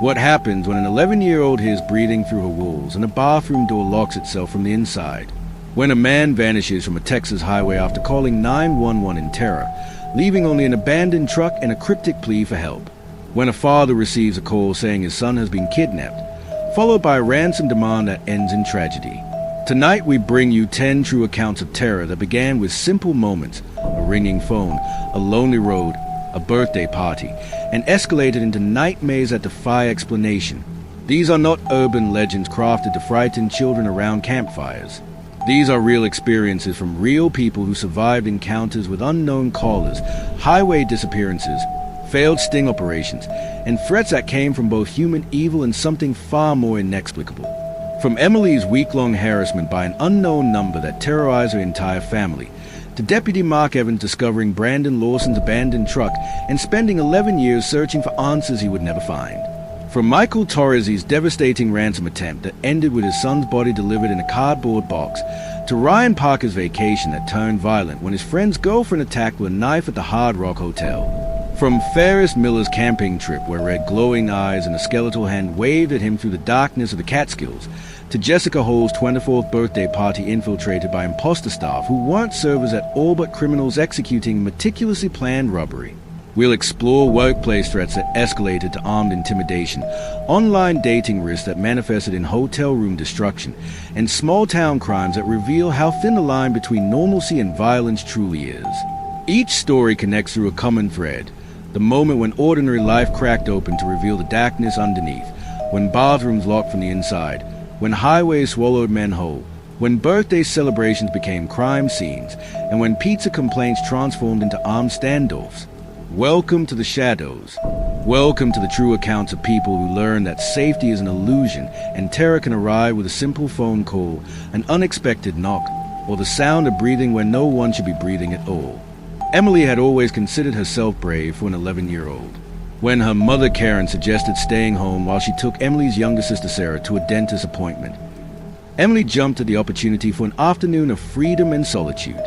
What happens when an 11-year-old hears breathing through her walls and a bathroom door locks itself from the inside? When a man vanishes from a Texas highway after calling 911 in terror, leaving only an abandoned truck and a cryptic plea for help? When a father receives a call saying his son has been kidnapped, followed by a ransom demand that ends in tragedy? Tonight we bring you 10 true accounts of terror that began with simple moments, a ringing phone, a lonely road, a birthday party, and escalated into nightmares that defy explanation. These are not urban legends crafted to frighten children around campfires. These are real experiences from real people who survived encounters with unknown callers, highway disappearances, failed sting operations, and threats that came from both human evil and something far more inexplicable. From Emily's week-long harassment by an unknown number that terrorized her entire family, to Deputy Mark Evans discovering Brandon Lawson's abandoned truck and spending 11 years searching for answers he would never find. From Michael Torres' devastating ransom attempt that ended with his son's body delivered in a cardboard box, to Ryan Parker's vacation that turned violent when his friend's girlfriend attacked with a knife at the Hard Rock Hotel. From Ferris Miller's camping trip where red glowing eyes and a skeletal hand waved at him through the darkness of the Catskills, to Jessica Hall's 24th birthday party infiltrated by imposter staff who weren't servers at all but criminals executing meticulously planned robbery. We'll explore workplace threats that escalated to armed intimidation, online dating risks that manifested in hotel room destruction, and small-town crimes that reveal how thin the line between normalcy and violence truly is. Each story connects through a common thread, the moment when ordinary life cracked open to reveal the darkness underneath, when bathrooms locked from the inside, when highways swallowed men whole, when birthday celebrations became crime scenes, and when pizza complaints transformed into armed standoffs. Welcome to the shadows. Welcome to the true accounts of people who learn that safety is an illusion and terror can arrive with a simple phone call, an unexpected knock, or the sound of breathing when no one should be breathing at all. Emily had always considered herself brave for an 11-year-old. When her mother Karen suggested staying home while she took Emily's younger sister Sarah to a dentist appointment, Emily jumped at the opportunity for an afternoon of freedom and solitude.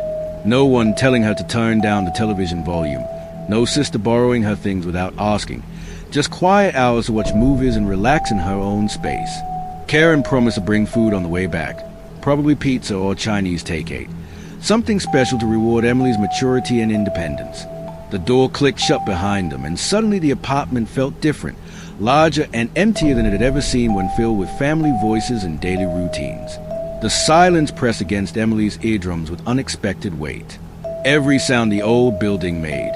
No one telling her to turn down the television volume, no sister borrowing her things without asking, just quiet hours to watch movies and relax in her own space. Karen promised to bring food on the way back, probably pizza or Chinese takeout, something special to reward Emily's maturity and independence. The door clicked shut behind them, and suddenly the apartment felt different, larger and emptier than it had ever seemed when filled with family voices and daily routines. The silence pressed against Emily's eardrums with unexpected weight. Every sound the old building made,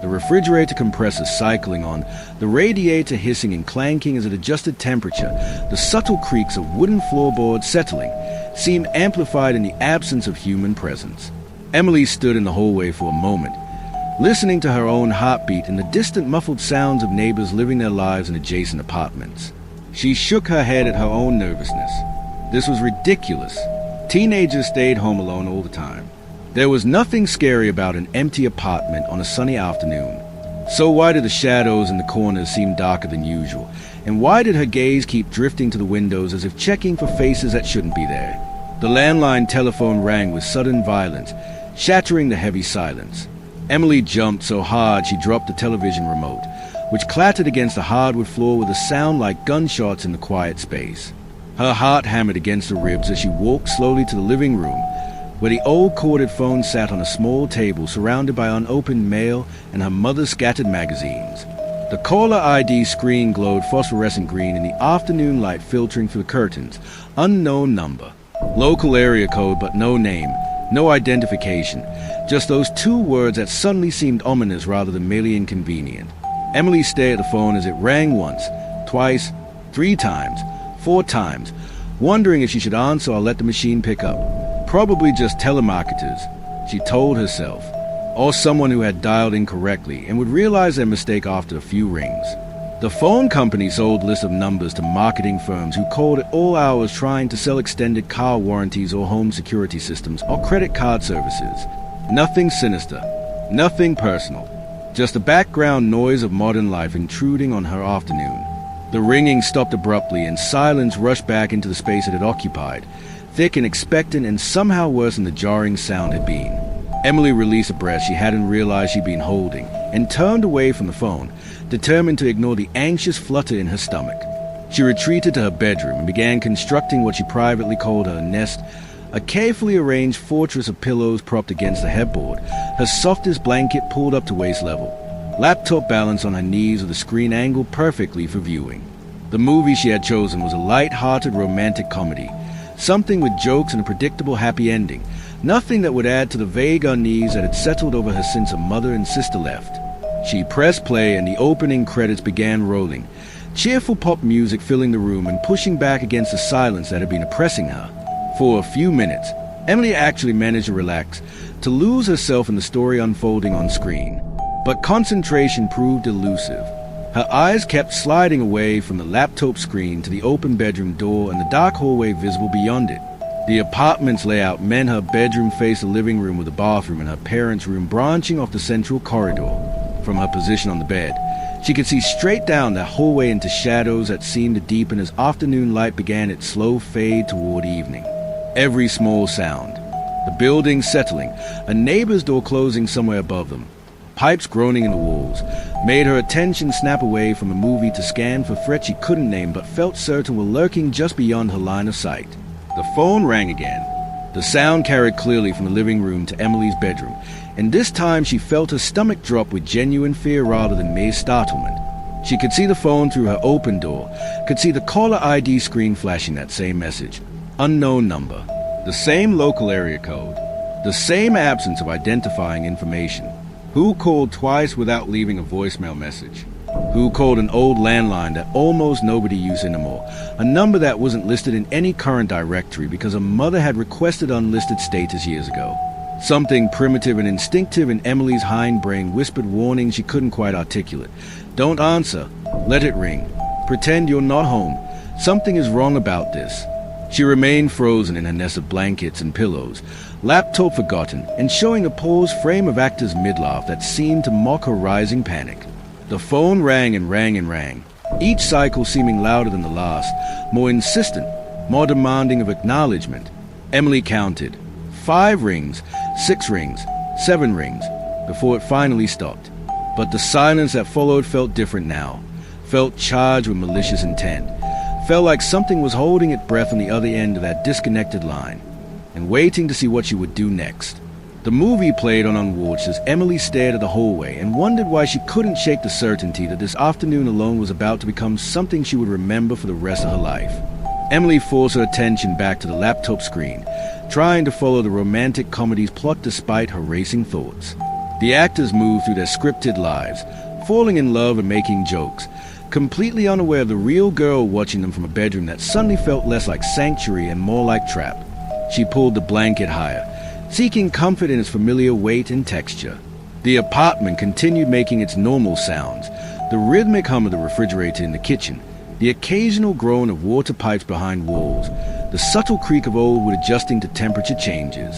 the refrigerator compressor cycling on, the radiator hissing and clanking as it adjusted temperature, the subtle creaks of wooden floorboards settling, seemed amplified in the absence of human presence. Emily stood in the hallway for a moment, listening to her own heartbeat and the distant muffled sounds of neighbors living their lives in adjacent apartments. She shook her head at her own nervousness. This was ridiculous. Teenagers stayed home alone all the time. There was nothing scary about an empty apartment on a sunny afternoon. So why did the shadows in the corners seem darker than usual? And why did her gaze keep drifting to the windows as if checking for faces that shouldn't be there? The landline telephone rang with sudden violence, shattering the heavy silence. Emily jumped so hard she dropped the television remote, which clattered against the hardwood floor with a sound like gunshots in the quiet space. Her heart hammered against the ribs as she walked slowly to the living room, where the old corded phone sat on a small table surrounded by unopened mail and her mother's scattered magazines. The caller ID screen glowed phosphorescent green in the afternoon light filtering through the curtains. Unknown number. Local area code but no name, no identification. Just those two words that suddenly seemed ominous rather than merely inconvenient. Emily stared at the phone as it rang once, twice, 3 times, 4 times, wondering if she should answer or let the machine pick up. Probably just telemarketers, she told herself, or someone who had dialed incorrectly and would realize their mistake after a few rings. The phone company sold lists of numbers to marketing firms who called at all hours trying to sell extended car warranties or home security systems or credit card services. Nothing sinister, nothing personal, just the background noise of modern life intruding on her afternoon. The ringing stopped abruptly and silence rushed back into the space it had occupied, thick and expectant and somehow worse than the jarring sound had been. Emily released a breath she hadn't realized she'd been holding and turned away from the phone, determined to ignore the anxious flutter in her stomach. She retreated to her bedroom and began constructing what she privately called her nest, a carefully arranged fortress of pillows propped against the headboard, her softest blanket pulled up to waist level, laptop balanced on her knees with the screen angled perfectly for viewing. The movie she had chosen was a light-hearted romantic comedy, something with jokes and a predictable happy ending, nothing that would add to the vague unease that had settled over her since her mother and sister left. She pressed play and the opening credits began rolling, cheerful pop music filling the room and pushing back against the silence that had been oppressing her. For a few minutes, Emily actually managed to relax, to lose herself in the story unfolding on screen. But concentration proved elusive. Her eyes kept sliding away from the laptop screen to the open bedroom door and the dark hallway visible beyond it. The apartment's layout meant her bedroom faced the living room with a bathroom and her parents' room branching off the central corridor. From her position on the bed, she could see straight down that hallway into shadows that seemed to deepen as afternoon light began its slow fade toward evening. Every small sound, the building settling, a neighbor's door closing somewhere above them, pipes groaning in the walls, made her attention snap away from the movie to scan for threats she couldn't name but felt certain were lurking just beyond her line of sight. The phone rang again. The sound carried clearly from the living room to Emily's bedroom, and this time she felt her stomach drop with genuine fear rather than mere startlement. She could see the phone through her open door, could see the caller ID screen flashing that same message. Unknown number, the same local area code, the same absence of identifying information. Who called twice without leaving a voicemail message? Who called an old landline that almost nobody used anymore, a number that wasn't listed in any current directory because her mother had requested unlisted status years ago? Something primitive and instinctive in Emily's hindbrain whispered warnings she couldn't quite articulate. Don't answer. Let it ring. Pretend you're not home. Something is wrong about this. She remained frozen in her nest of blankets and pillows, laptop forgotten, and showing a paused frame of actor's midlaugh that seemed to mock her rising panic. The phone rang and rang and rang, each cycle seeming louder than the last, more insistent, more demanding of acknowledgement. Emily counted. 5 rings, 6 rings, 7 rings, before it finally stopped. But the silence that followed felt different now, felt charged with malicious intent. Felt like something was holding its breath on the other end of that disconnected line, and waiting to see what she would do next. The movie played on unwatched as Emily stared at the hallway and wondered why she couldn't shake the certainty that this afternoon alone was about to become something she would remember for the rest of her life. Emily forced her attention back to the laptop screen, trying to follow the romantic comedy's plot despite her racing thoughts. The actors moved through their scripted lives, falling in love and making jokes, completely unaware of the real girl watching them from a bedroom that suddenly felt less like sanctuary and more like trap. She pulled the blanket higher, seeking comfort in its familiar weight and texture. The apartment continued making its normal sounds, the rhythmic hum of the refrigerator in the kitchen, the occasional groan of water pipes behind walls, the subtle creak of old wood adjusting to temperature changes.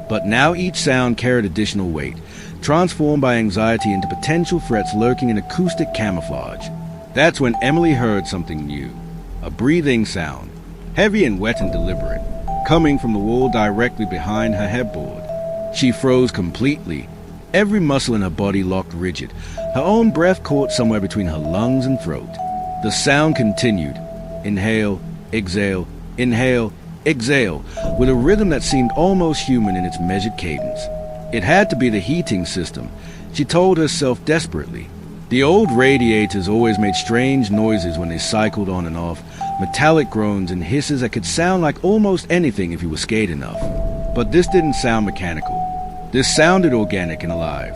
But now each sound carried additional weight, transformed by anxiety into potential threats lurking in acoustic camouflage. That's when Emily heard something new, a breathing sound, heavy and wet and deliberate, coming from the wall directly behind her headboard. She froze completely, every muscle in her body locked rigid, her own breath caught somewhere between her lungs and throat. The sound continued, inhale, exhale, inhale, exhale, with a rhythm that seemed almost human in its measured cadence. It had to be the heating system, she told herself desperately. The old radiators always made strange noises when they cycled on and off, metallic groans and hisses that could sound like almost anything if you were scared enough. But this didn't sound mechanical. This sounded organic and alive.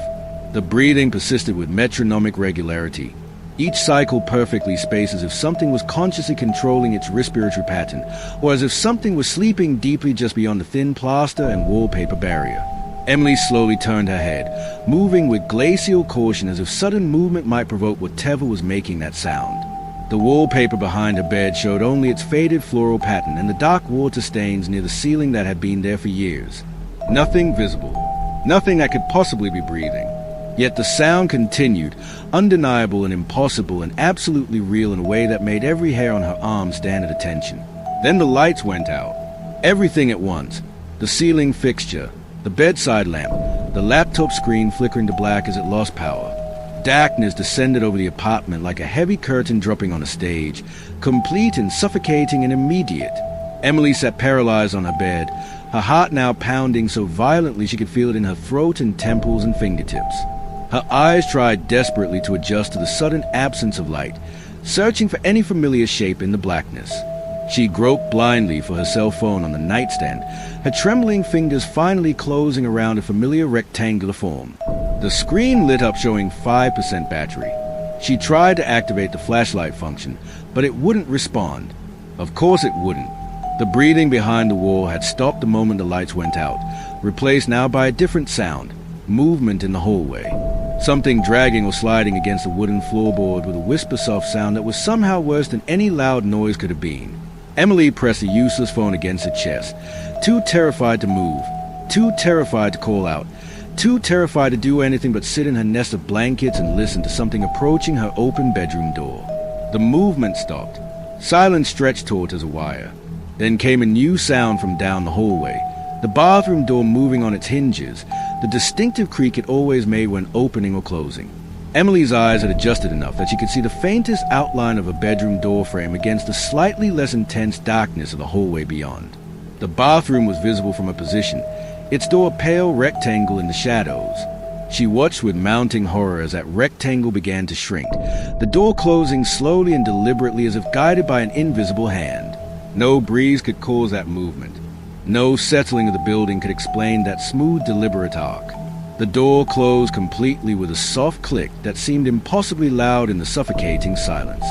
The breathing persisted with metronomic regularity, each cycle perfectly spaced as if something was consciously controlling its respiratory pattern, or as if something was sleeping deeply just beyond the thin plaster and wallpaper barrier. Emily slowly turned her head, moving with glacial caution as if sudden movement might provoke whatever was making that sound. The wallpaper behind her bed showed only its faded floral pattern and the dark water stains near the ceiling that had been there for years. Nothing visible, nothing that could possibly be breathing. Yet the sound continued, undeniable and impossible and absolutely real in a way that made every hair on her arm stand at attention. Then the lights went out. Everything at once. The ceiling fixture, the bedside lamp, the laptop screen flickering to black as it lost power. Darkness descended over the apartment like a heavy curtain dropping on a stage, complete and suffocating and immediate. Emily sat paralyzed on her bed, her heart now pounding so violently she could feel it in her throat and temples and fingertips. Her eyes tried desperately to adjust to the sudden absence of light, searching for any familiar shape in the blackness. She groped blindly for her cell phone on the nightstand, her trembling fingers finally closing around a familiar rectangular form. The screen lit up showing 5% battery. She tried to activate the flashlight function, but it wouldn't respond. Of course it wouldn't. The breathing behind the wall had stopped the moment the lights went out, replaced now by a different sound, movement in the hallway. Something dragging or sliding against the wooden floorboard with a whisper-soft sound that was somehow worse than any loud noise could have been. Emily pressed the useless phone against her chest, too terrified to move, too terrified to call out, too terrified to do anything but sit in her nest of blankets and listen to something approaching her open bedroom door. The movement stopped. Silence stretched taut as a wire. Then came a new sound from down the hallway, the bathroom door moving on its hinges, the distinctive creak it always made when opening or closing. Emily's eyes had adjusted enough that she could see the faintest outline of a bedroom door frame against the slightly less intense darkness of the hallway beyond. The bathroom was visible from a position, its door a pale rectangle in the shadows. She watched with mounting horror as that rectangle began to shrink, the door closing slowly and deliberately as if guided by an invisible hand. No breeze could cause that movement. No settling of the building could explain that smooth, deliberate arc. The door closed completely with a soft click that seemed impossibly loud in the suffocating silence.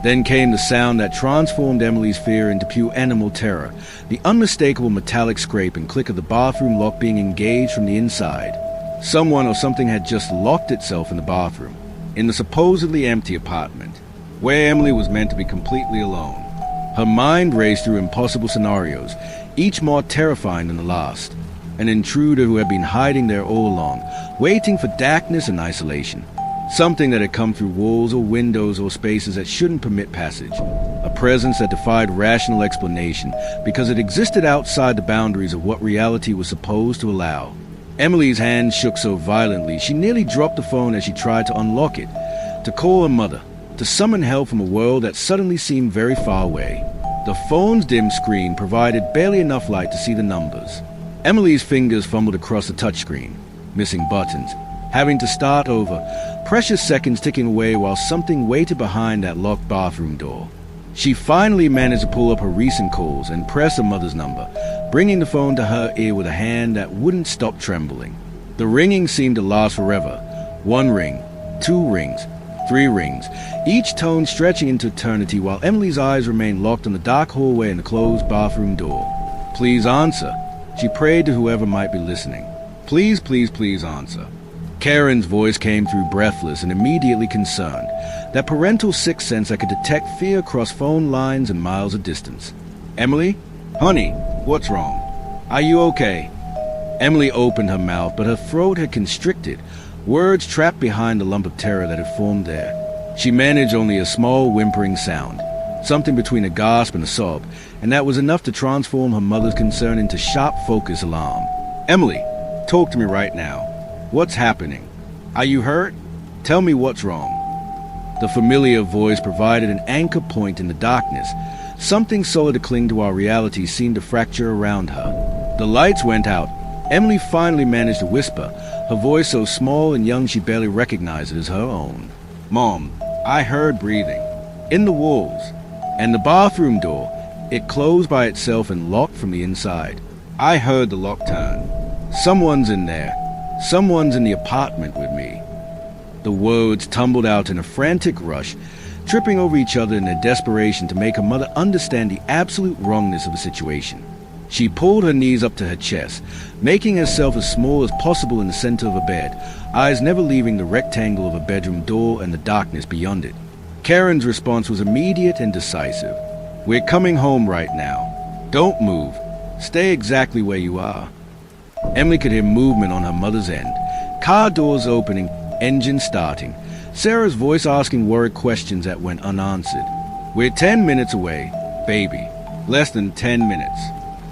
Then came the sound that transformed Emily's fear into pure animal terror, the unmistakable metallic scrape and click of the bathroom lock being engaged from the inside. Someone or something had just locked itself in the bathroom, in the supposedly empty apartment, where Emily was meant to be completely alone. Her mind raced through impossible scenarios, each more terrifying than the last. An intruder who had been hiding there all along, waiting for darkness and isolation. Something that had come through walls or windows or spaces that shouldn't permit passage. A presence that defied rational explanation because it existed outside the boundaries of what reality was supposed to allow. Emily's hand shook so violently she nearly dropped the phone as she tried to unlock it, to call her mother, to summon help from a world that suddenly seemed very far away. The phone's dim screen provided barely enough light to see the numbers. Emily's fingers fumbled across the touchscreen, missing buttons, having to start over, precious seconds ticking away while something waited behind that locked bathroom door. She finally managed to pull up her recent calls and press her mother's number, bringing the phone to her ear with a hand that wouldn't stop trembling. The ringing seemed to last forever. 1 ring, 2 rings, 3 rings, each tone stretching into eternity while Emily's eyes remained locked on the dark hallway and the closed bathroom door. Please answer. She prayed to whoever might be listening. Please, please, please answer. Karen's voice came through breathless and immediately concerned, that parental sixth sense that could detect fear across phone lines and miles of distance. Emily? Honey, what's wrong? Are you okay? Emily opened her mouth, but her throat had constricted, words trapped behind the lump of terror that had formed there. She managed only a small whimpering sound, something between a gasp and a sob, and that was enough to transform her mother's concern into sharp focus alarm. Emily, talk to me right now. What's happening? Are you hurt? Tell me what's wrong. The familiar voice provided an anchor point in the darkness. Something solid to cling to our reality seemed to fracture around her. The lights went out. Emily finally managed to whisper, her voice so small and young she barely recognized it as her own. Mom, I heard breathing. In the walls. And the bathroom door, it closed by itself and locked from the inside. I heard the lock turn. Someone's in there. Someone's in the apartment with me. The words tumbled out in a frantic rush, tripping over each other in their desperation to make her mother understand the absolute wrongness of the situation. She pulled her knees up to her chest, making herself as small as possible in the center of her bed, eyes never leaving the rectangle of her bedroom door and the darkness beyond it. Karen's response was immediate and decisive. We're coming home right now. Don't move. Stay exactly where you are. Emily could hear movement on her mother's end. Car doors opening, engine starting. Sarah's voice asking worried questions that went unanswered. We're 10 minutes away, baby. Less than 10 minutes.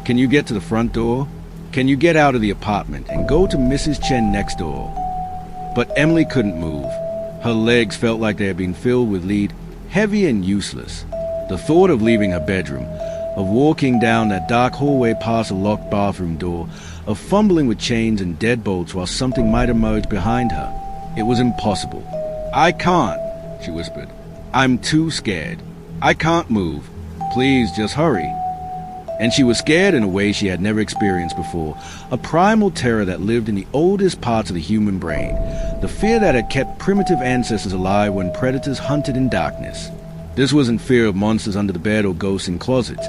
Can you get to the front door? Can you get out of the apartment and go to Mrs. Chen next door?" But Emily couldn't move. Her legs felt like they had been filled with lead, heavy and useless. The thought of leaving her bedroom, of walking down that dark hallway past a locked bathroom door, of fumbling with chains and deadbolts while something might emerge behind her. It was impossible. "I can't," she whispered. "I'm too scared. I can't move. Please, just hurry." And she was scared in a way she had never experienced before, a primal terror that lived in the oldest parts of the human brain, the fear that had kept primitive ancestors alive when predators hunted in darkness. This wasn't fear of monsters under the bed or ghosts in closets,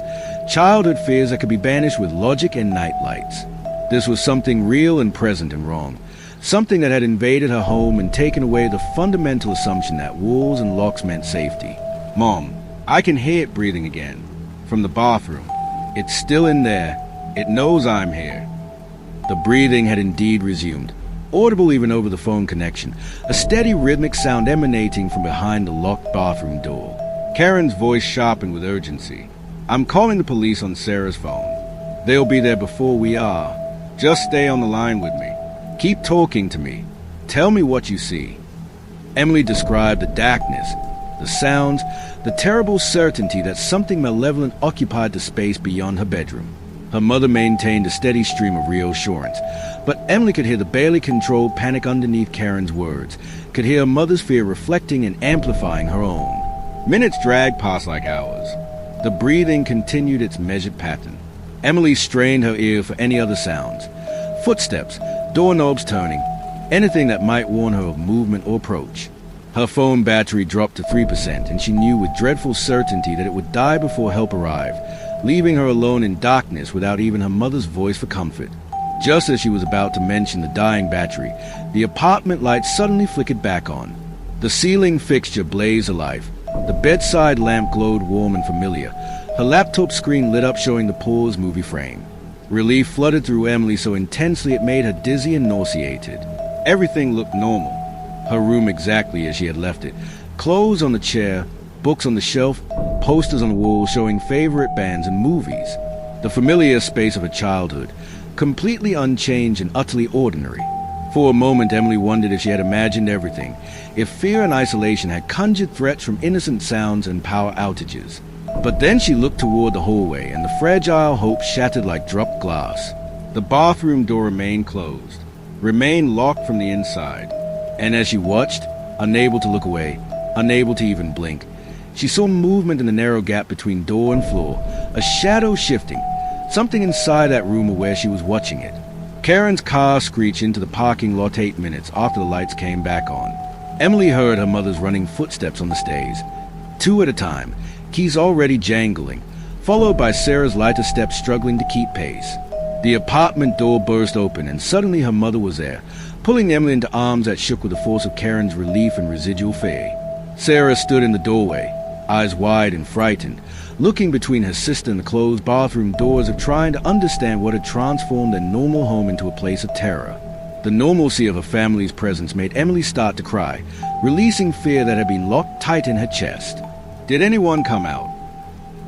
childhood fears that could be banished with logic and night lights. This was something real and present and wrong, something that had invaded her home and taken away the fundamental assumption that walls and locks meant safety. "Mom, I can hear it breathing again. From the bathroom. It's still in there. It knows I'm here." The breathing had indeed resumed, audible even over the phone connection, a steady rhythmic sound emanating from behind the locked bathroom door. Karen's voice sharpened with urgency. "I'm calling the police on Sarah's phone. They'll be there before we are. Just stay on the line with me. Keep talking to me. Tell me what you see." Emily described the darkness, the sounds, the terrible certainty that something malevolent occupied the space beyond her bedroom. Her mother maintained a steady stream of reassurance, but Emily could hear the barely controlled panic underneath Karen's words, could hear her mother's fear reflecting and amplifying her own. Minutes dragged past like hours. The breathing continued its measured pattern. Emily strained her ear for any other sounds. Footsteps, doorknobs turning, anything that might warn her of movement or approach. Her phone battery dropped to 3%, and she knew with dreadful certainty that it would die before help arrived, leaving her alone in darkness without even her mother's voice for comfort. Just as she was about to mention the dying battery, the apartment light suddenly flickered back on. The ceiling fixture blazed alive. The bedside lamp glowed warm and familiar. Her laptop screen lit up, showing the Pause movie frame. Relief flooded through Emily so intensely it made her dizzy and nauseated. Everything looked normal. Her room exactly as she had left it. Clothes on the chair, books on the shelf, posters on the wall showing favorite bands and movies. The familiar space of her childhood, completely unchanged and utterly ordinary. For a moment, Emily wondered if she had imagined everything, if fear and isolation had conjured threats from innocent sounds and power outages. But then she looked toward the hallway, and the fragile hope shattered like dropped glass. The bathroom door remained closed, remained locked from the inside. And as she watched, unable to look away, unable to even blink, she saw movement in the narrow gap between door and floor, a shadow shifting, something inside that room or where she was watching it. Karen's car screeched into the parking lot 8 minutes after the lights came back on. Emily heard her mother's running footsteps on the stairs, 2 at a time, keys already jangling, followed by Sarah's lighter steps struggling to keep pace. The apartment door burst open, and suddenly her mother was there, pulling Emily into arms that shook with the force of Karen's relief and residual fear. Sarah stood in the doorway, eyes wide and frightened, looking between her sister and the closed bathroom doors, of trying to understand what had transformed their normal home into a place of terror. The normalcy of her family's presence made Emily start to cry, releasing fear that had been locked tight in her chest. "Did anyone come out?"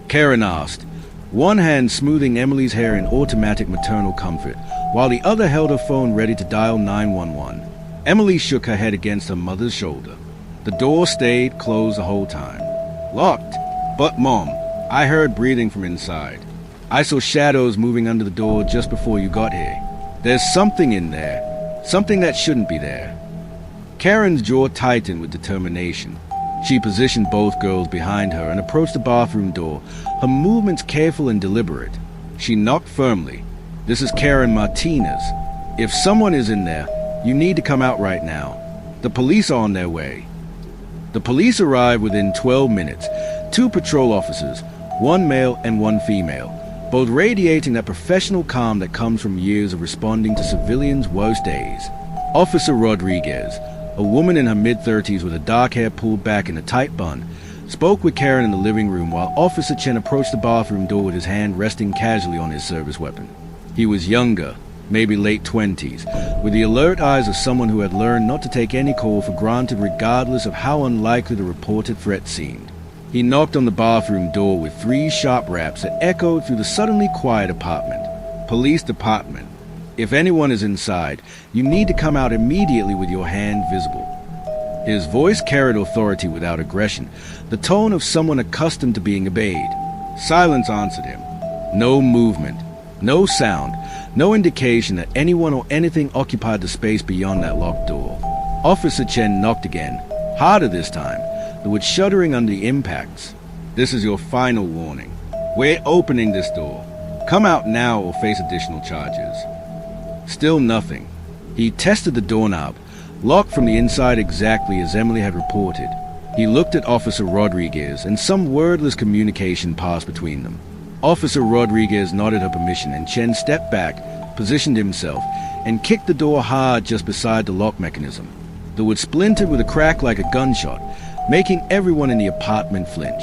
Karen asked, one hand smoothing Emily's hair in automatic maternal comfort, while the other held her phone ready to dial 911. Emily shook her head against her mother's shoulder. The door stayed closed the whole time. "Locked? But Mom, I heard breathing from inside. I saw shadows moving under the door just before you got here. There's something in there, something that shouldn't be there." Karen's jaw tightened with determination. She positioned both girls behind her and approached the bathroom door, her movements careful and deliberate. She knocked firmly. "This is Karen Martinez. If someone is in there, you need to come out right now. The police are on their way." The police arrived within 12 minutes, 2 patrol officers, 1 male and 1 female, both radiating that professional calm that comes from years of responding to civilians' worst days. Officer Rodriguez, a woman in her mid-30s with her dark hair pulled back in a tight bun, spoke with Karen in the living room while Officer Chen approached the bathroom door with his hand resting casually on his service weapon. He was younger, maybe late 20s, with the alert eyes of someone who had learned not to take any call for granted regardless of how unlikely the reported threat seemed. He knocked on the bathroom door with 3 sharp raps that echoed through the suddenly quiet apartment. "Police department. If anyone is inside, you need to come out immediately with your hand visible. His voice carried authority without aggression, the tone of someone accustomed to being obeyed. Silence answered him. No movement, no sound, no indication that anyone or anything occupied the space beyond that locked door. Officer Chen knocked again, harder this time, though with shuddering under the impacts. This is your final warning. We're opening this door. Come out now or face additional charges. Still nothing. He tested the doorknob, locked from the inside exactly as Emily had reported. He looked at Officer Rodriguez, and some wordless communication passed between them. Officer Rodriguez nodded her permission, and Chen stepped back, positioned himself, and kicked the door hard just beside the lock mechanism. The wood splintered with a crack like a gunshot, making everyone in the apartment flinch.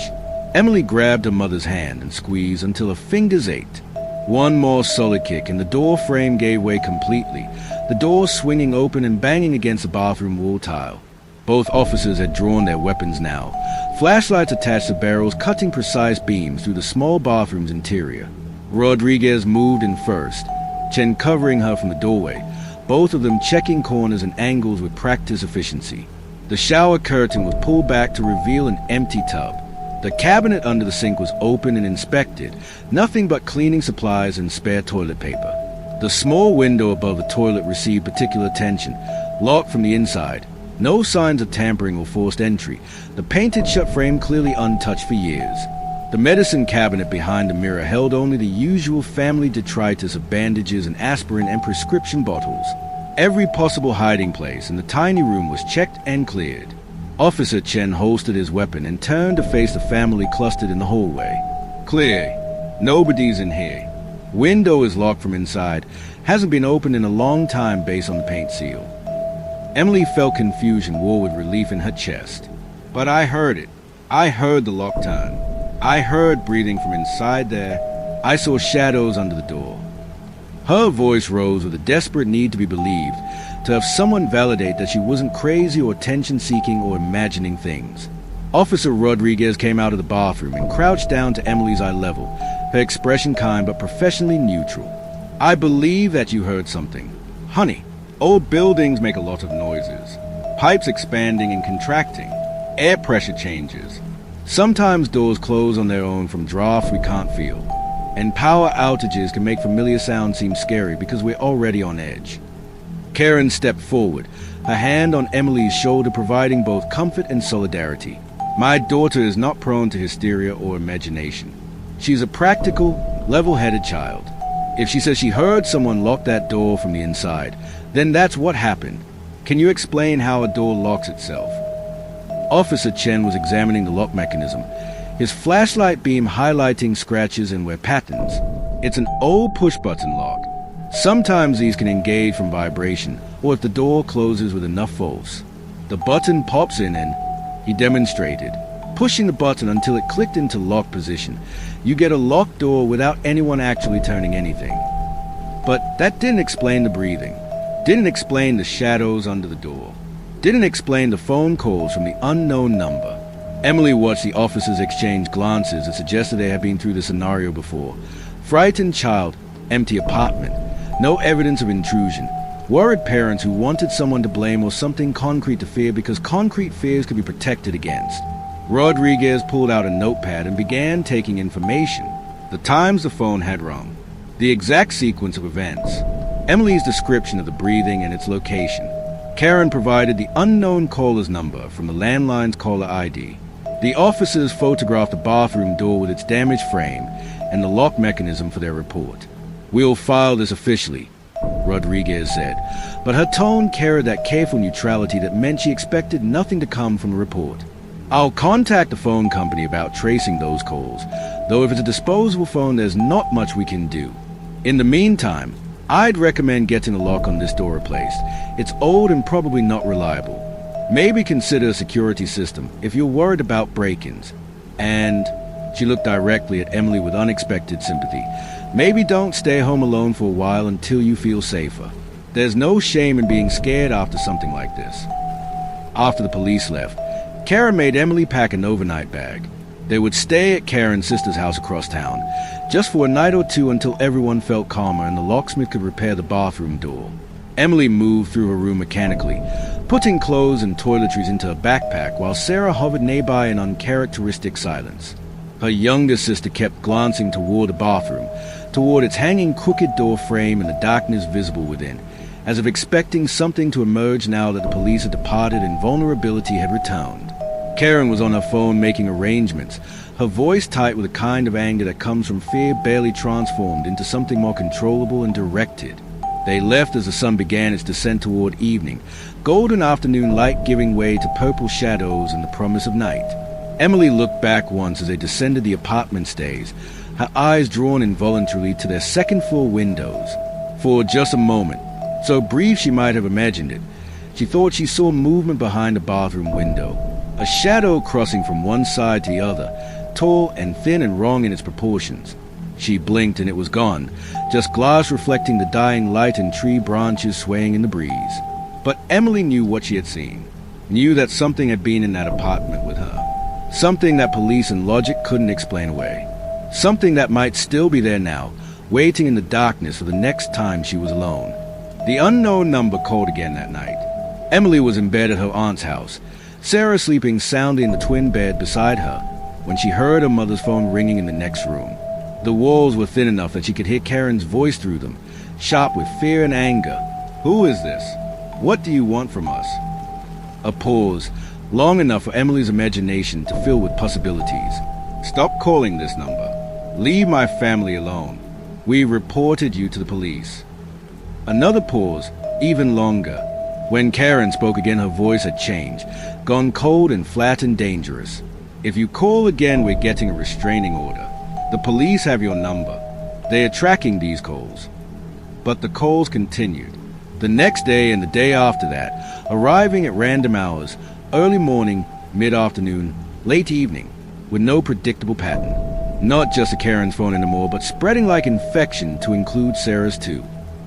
Emily grabbed her mother's hand and squeezed until her fingers ached. One more solid kick, and the door frame gave way completely, the door swinging open and banging against the bathroom wall tile. Both officers had drawn their weapons now, flashlights attached to barrels cutting precise beams through the small bathroom's interior. Rodriguez moved in first, Chen covering her from the doorway, both of them checking corners and angles with practiced efficiency. The shower curtain was pulled back to reveal an empty tub. The cabinet under the sink was open and inspected, nothing but cleaning supplies and spare toilet paper. The small window above the toilet received particular attention, locked from the inside. No signs of tampering or forced entry, the painted shut frame clearly untouched for years. The medicine cabinet behind the mirror held only the usual family detritus of bandages and aspirin and prescription bottles. Every possible hiding place in the tiny room was checked and cleared. Officer Chen holstered his weapon and turned to face the family clustered in the hallway. Clear. Nobody's in here. Window is locked from inside. Hasn't been opened in a long time based on the paint seal. Emily felt confusion war with relief in her chest. But I heard it. I heard the lock turn. I heard breathing from inside there. I saw shadows under the door. Her voice rose with a desperate need to be believed, to have someone validate that she wasn't crazy or attention-seeking or imagining things. Officer Rodriguez came out of the bathroom and crouched down to Emily's eye level, her expression kind but professionally neutral. I believe that you heard something. Honey, old buildings make a lot of noises. Pipes expanding and contracting. Air pressure changes. Sometimes doors close on their own from drafts we can't feel. And power outages can make familiar sounds seem scary because we're already on edge. Karen stepped forward, her hand on Emily's shoulder providing both comfort and solidarity. My daughter is not prone to hysteria or imagination. She's a practical, level-headed child. If she says she heard someone lock that door from the inside, then that's what happened. Can you explain how a door locks itself? Officer Chen was examining the lock mechanism, his flashlight beam highlighting scratches and wear patterns. It's an old push-button lock. Sometimes these can engage from vibration, or if the door closes with enough force. The button pops in and, he demonstrated, pushing the button until it clicked into lock position. You get a locked door without anyone actually turning anything. But that didn't explain the breathing, didn't explain the shadows under the door, didn't explain the phone calls from the unknown number. Emily watched the officers exchange glances that suggested they had been through this scenario before. Frightened child, empty apartment, no evidence of intrusion. Worried parents who wanted someone to blame or something concrete to fear because concrete fears could be protected against. Rodriguez pulled out a notepad and began taking information. The times the phone had rung. The exact sequence of events. Emily's description of the breathing and its location. Karen provided the unknown caller's number from the landline's caller ID. The officers photographed the bathroom door with its damaged frame and the lock mechanism for their report. We'll file this officially, Rodriguez said, but her tone carried that careful neutrality that meant she expected nothing to come from the report. I'll contact the phone company about tracing those calls, though if it's a disposable phone, there's not much we can do. In the meantime, I'd recommend getting the lock on this door replaced. It's old and probably not reliable. Maybe consider a security system if you're worried about break-ins. And she looked directly at Emily with unexpected sympathy. Maybe don't stay home alone for a while until you feel safer. There's no shame in being scared after something like this. After the police left, Karen made Emily pack an overnight bag. They would stay at Karen's sister's house across town, just for a night or two until everyone felt calmer and the locksmith could repair the bathroom door. Emily moved through her room mechanically, putting clothes and toiletries into a backpack while Sarah hovered nearby in uncharacteristic silence. Her younger sister kept glancing toward the bathroom, toward its hanging crooked door frame and the darkness visible within, as if expecting something to emerge now that the police had departed and vulnerability had returned. Karen was on her phone making arrangements, her voice tight with a kind of anger that comes from fear barely transformed into something more controllable and directed. They left as the sun began its descent toward evening, golden afternoon light giving way to purple shadows and the promise of night. Emily looked back once as they descended the apartment stairs, her eyes drawn involuntarily to their second-floor windows. For just a moment, so brief she might have imagined it, she thought she saw movement behind the bathroom window, a shadow crossing from one side to the other, tall and thin and wrong in its proportions. She blinked and it was gone, just glass reflecting the dying light and tree branches swaying in the breeze. But Emily knew what she had seen, knew that something had been in that apartment with her, something that police and logic couldn't explain away, something that might still be there now, waiting in the darkness for the next time she was alone. The unknown number called again that night. Emily was in bed at her aunt's house, Sarah sleeping soundly in the twin bed beside her, when she heard her mother's phone ringing in the next room. The walls were thin enough that she could hear Karen's voice through them, sharp with fear and anger. "Who is this? What do you want from us?" A pause, long enough for Emily's imagination to fill with possibilities. "Stop calling this number. Leave my family alone. We reported you to the police." Another pause, even longer. When Karen spoke again, her voice had changed, gone cold and flat and dangerous. "If you call again, we're getting a restraining order. The police have your number. They are tracking these calls." But the calls continued. The next day and the day after that, arriving at random hours, early morning, mid-afternoon, late evening, with no predictable pattern. Not just a Karen's phone anymore, but spreading like infection to include Sarah's too.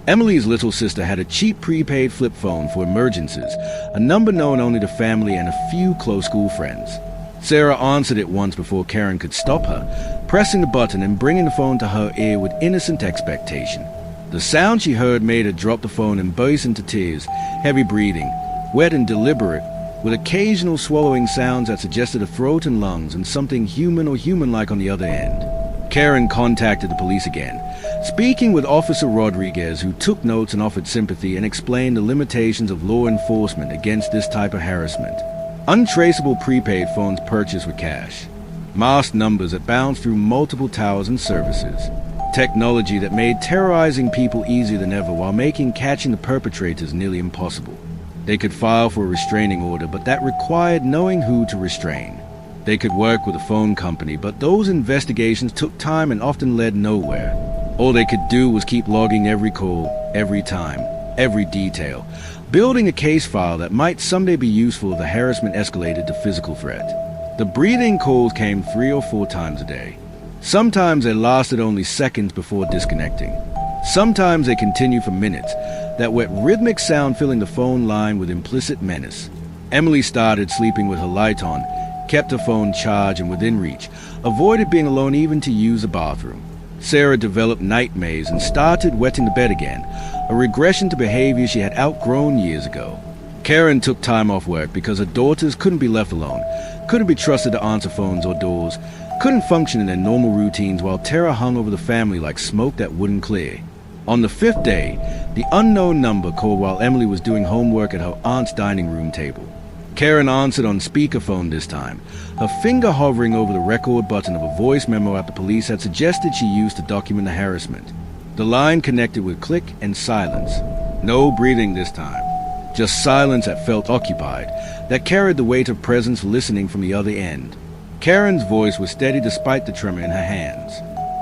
Emily's little sister had a cheap prepaid flip phone for emergencies, a number known only to family and a few close school friends. Sarah answered it once before Karen could stop her, pressing the button and bringing the phone to her ear with innocent expectation. The sound she heard made her drop the phone and burst into tears, heavy breathing, wet and deliberate, with occasional swallowing sounds that suggested a throat and lungs and something human or human-like on the other end. Karen contacted the police again, speaking with Officer Rodriguez, who took notes and offered sympathy and explained the limitations of law enforcement against this type of harassment. Untraceable prepaid phones purchased with cash. Masked numbers that bounced through multiple towers and services. Technology that made terrorizing people easier than ever while making catching the perpetrators nearly impossible. They could file for a restraining order, but that required knowing who to restrain. They could work with a phone company, but those investigations took time and often led nowhere. All they could do was keep logging every call, every time, every detail, building a case file that might someday be useful if the harassment escalated to physical threat. The breathing calls came 3 or 4 times a day. Sometimes they lasted only seconds before disconnecting. Sometimes they continued for minutes, that wet rhythmic sound filling the phone line with implicit menace. Emily started sleeping with her light on, kept her phone charged and within reach, avoided being alone even to use the bathroom. Sarah developed nightmares and started wetting the bed again, a regression to behavior she had outgrown years ago. Karen took time off work because her daughters couldn't be left alone, couldn't be trusted to answer phones or doors, couldn't function in their normal routines while terror hung over the family like smoke that wouldn't clear. On the 5th day, the unknown number called while Emily was doing homework at her aunt's dining room table. Karen answered on speakerphone this time, her finger hovering over the record button of a voice memo that the police had suggested she use to document the harassment. The line connected with click and silence. No breathing this time. Just silence that felt occupied, that carried the weight of presence listening from the other end. Karen's voice was steady despite the tremor in her hands.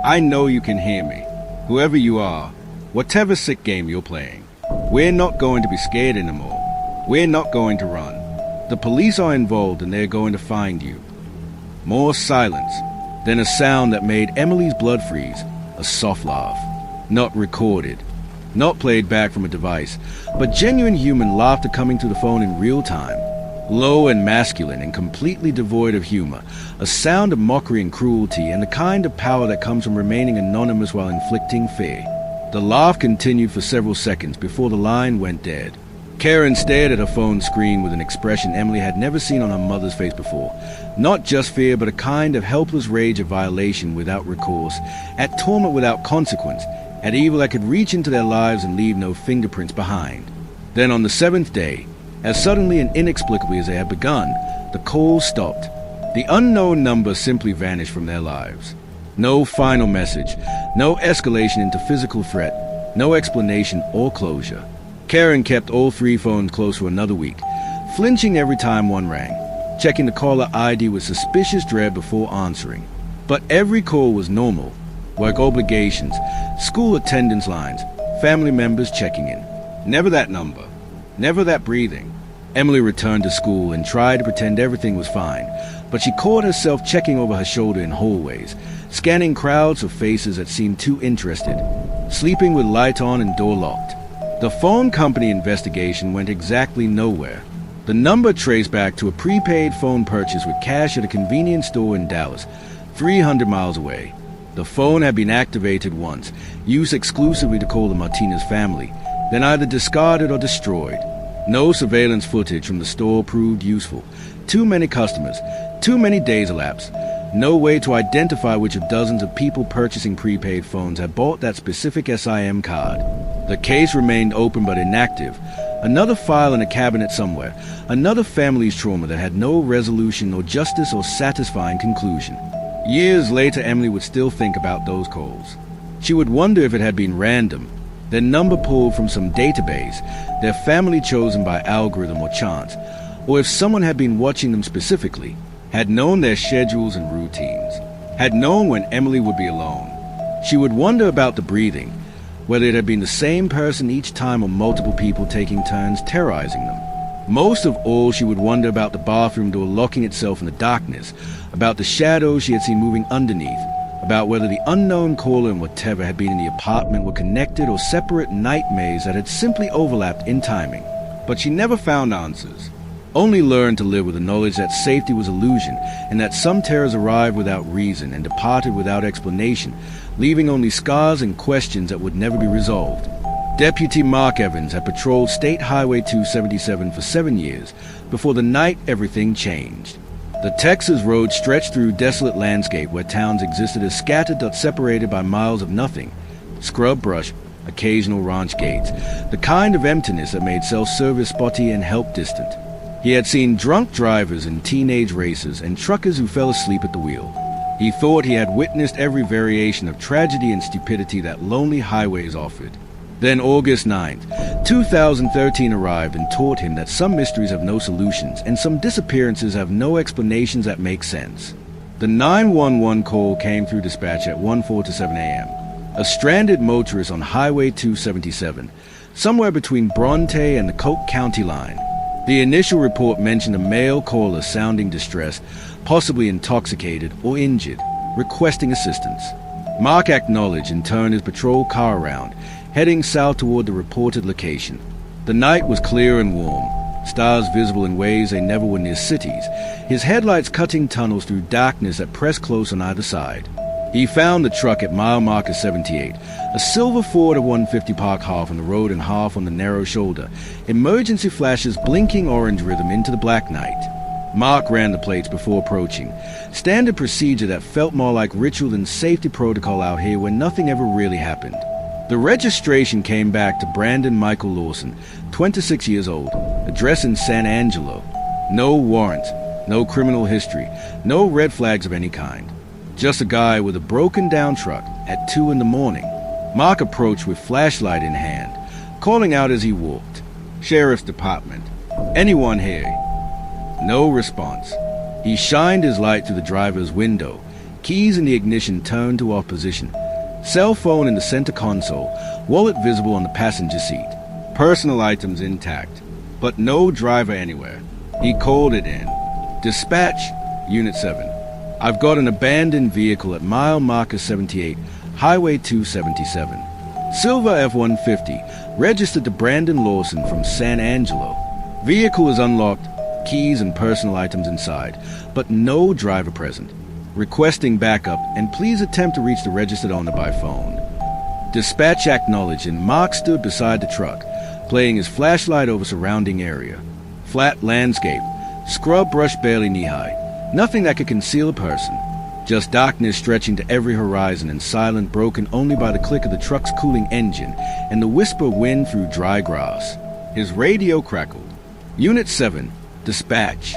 "I know you can hear me. Whoever you are, whatever sick game you're playing. We're not going to be scared anymore. We're not going to run. The police are involved and they're going to find you." More silence, then a sound that made Emily's blood freeze, a soft laugh. Not recorded, not played back from a device, but genuine human laughter coming through the phone in real time. low and masculine and completely devoid of humor, a sound of mockery and cruelty, and the kind of power that comes from remaining anonymous while inflicting fear. The laugh continued for several seconds before the line went dead. Karen stared at her phone screen with an expression Emily had never seen on her mother's face before. Not just fear, but a kind of helpless rage at violation without recourse, at torment without consequence, at evil that could reach into their lives and leave no fingerprints behind. Then on the seventh day, as suddenly and inexplicably as they had begun, the calls stopped. The unknown number simply vanished from their lives. No final message, no escalation into physical threat, no explanation or closure. Karen kept all three phones closed for another week, flinching every time one rang, checking the caller ID with suspicious dread before answering. But every call was normal. Work obligations, school attendance lines, family members checking in. Never that number. Never that breathing. Emily returned to school and tried to pretend everything was fine, but she caught herself checking over her shoulder in hallways, scanning crowds of faces that seemed too interested, sleeping with light on and door locked. The phone company investigation went exactly nowhere. The number traced back to a prepaid phone purchase with cash at a convenience store in Dallas, 300 miles away. The phone had been activated once, used exclusively to call the Martinez family, then either discarded or destroyed. No surveillance footage from the store proved useful. Too many customers, too many days elapsed. No way to identify which of dozens of people purchasing prepaid phones had bought that specific SIM card. The case remained open but inactive. Another file in a cabinet somewhere. Another family's trauma that had no resolution or justice or satisfying conclusion. Years later, Emily would still think about those calls. She would wonder if it had been random, their number pulled from some database, their family chosen by algorithm or chance, or if someone had been watching them specifically, had known their schedules and routines, had known when Emily would be alone. She would wonder about the breathing, whether it had been the same person each time or multiple people taking turns terrorizing them. Most of all, she would wonder about the bathroom door locking itself in the darkness, about the shadows she had seen moving underneath, about whether the unknown caller and whatever had been in the apartment were connected or separate nightmares that had simply overlapped in timing. But she never found answers. Only learned to live with the knowledge that safety was illusion and that some terrors arrived without reason and departed without explanation, leaving only scars and questions that would never be resolved. Deputy Mark Evans had patrolled State Highway 277 for 7 years before the night everything changed. The Texas road stretched through desolate landscape where towns existed as scattered but separated by miles of nothing. Scrub brush, occasional ranch gates, the kind of emptiness that made self-service spotty and help distant. He had seen drunk drivers and teenage racers and truckers who fell asleep at the wheel. He thought he had witnessed every variation of tragedy and stupidity that lonely highways offered. Then August 9th, 2013 arrived and taught him that some mysteries have no solutions and some disappearances have no explanations that make sense. The 911 call came through dispatch at 1:47 a.m. A stranded motorist on Highway 277, somewhere between Bronte and the Coke County line. The initial report mentioned a male caller sounding distressed, possibly intoxicated or injured, requesting assistance. Mark acknowledged and turned his patrol car around, heading south toward the reported location. The night was clear and warm, stars visible in ways they never were near cities, his headlights cutting tunnels through darkness that pressed close on either side. He found the truck at mile marker 78, a silver Ford F-150 parked half on the road and half on the narrow shoulder, emergency flashes blinking orange rhythm into the black night. Mark ran the plates before approaching, standard procedure that felt more like ritual than safety protocol out here where nothing ever really happened. The registration came back to Brandon Michael Lawson, 26 years old, address in San Angelo. No warrant, no criminal history, no red flags of any kind. Just a guy with a broken down truck at 2 in the morning. Mark approached with flashlight in hand, calling out as he walked. Sheriff's Department. Anyone here? No response. He shined his light through the driver's window. Keys in the ignition turned to off position. Cell phone in the center console, wallet visible on the passenger seat. Personal items intact, but no driver anywhere. He called it in. Dispatch, Unit 7. I've got an abandoned vehicle at mile marker 78, Highway 277. Silver F-150, registered to Brandon Lawson from San Angelo. Vehicle is unlocked, keys and personal items inside, but no driver present. Requesting backup, and please attempt to reach the registered owner by phone. Dispatch acknowledged, and Mark stood beside the truck, playing his flashlight over surrounding area. Flat landscape, scrub brush barely knee-high, nothing that could conceal a person. Just darkness stretching to every horizon and silent, broken only by the click of the truck's cooling engine and the whisper wind through dry grass. His radio crackled. Unit 7, dispatch.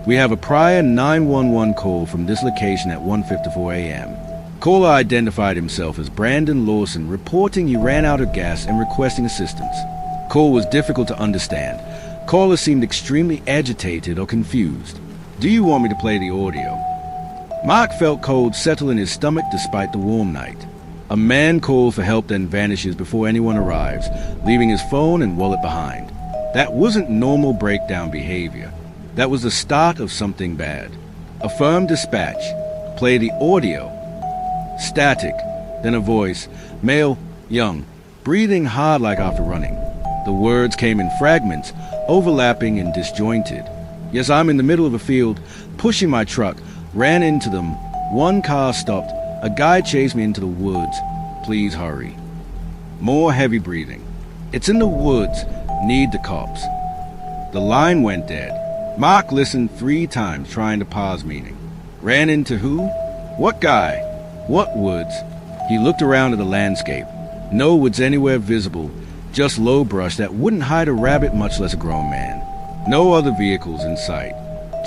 We have a prior 911 call from this location at 1:54 a.m. Caller identified himself as Brandon Lawson, reporting he ran out of gas and requesting assistance. Call was difficult to understand. Caller seemed extremely agitated or confused. Do you want me to play the audio? Mark felt cold settle in his stomach despite the warm night. A man called for help, then vanishes before anyone arrives, leaving his phone and wallet behind. That wasn't normal breakdown behavior. That was the start of something bad. Affirm dispatch. Play the audio. Static. Then a voice. Male, young, breathing hard like after running. The words came in fragments, overlapping and disjointed. Yes, I'm in the middle of a field, pushing my truck, ran into them. One car stopped. A guy chased me into the woods. Please hurry. More heavy breathing. It's in the woods. Need the cops. The line went dead. Mark listened 3 times, trying to pause meaning. Ran into who? What guy? What woods? He looked around at the landscape. No woods anywhere visible, just low brush that wouldn't hide a rabbit, much less a grown man. No other vehicles in sight.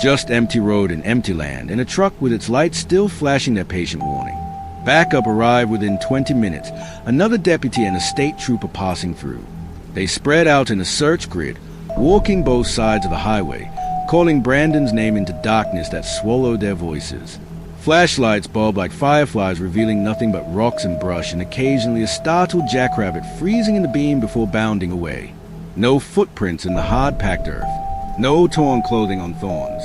Just empty road and empty land, and a truck with its lights still flashing their patient warning. Backup arrived within 20 minutes, another deputy and a state trooper passing through. They spread out in a search grid, walking both sides of the highway, calling Brandon's name into darkness that swallowed their voices. Flashlights bobbed like fireflies, revealing nothing but rocks and brush, and occasionally a startled jackrabbit freezing in the beam before bounding away. No footprints in the hard-packed earth. No torn clothing on thorns.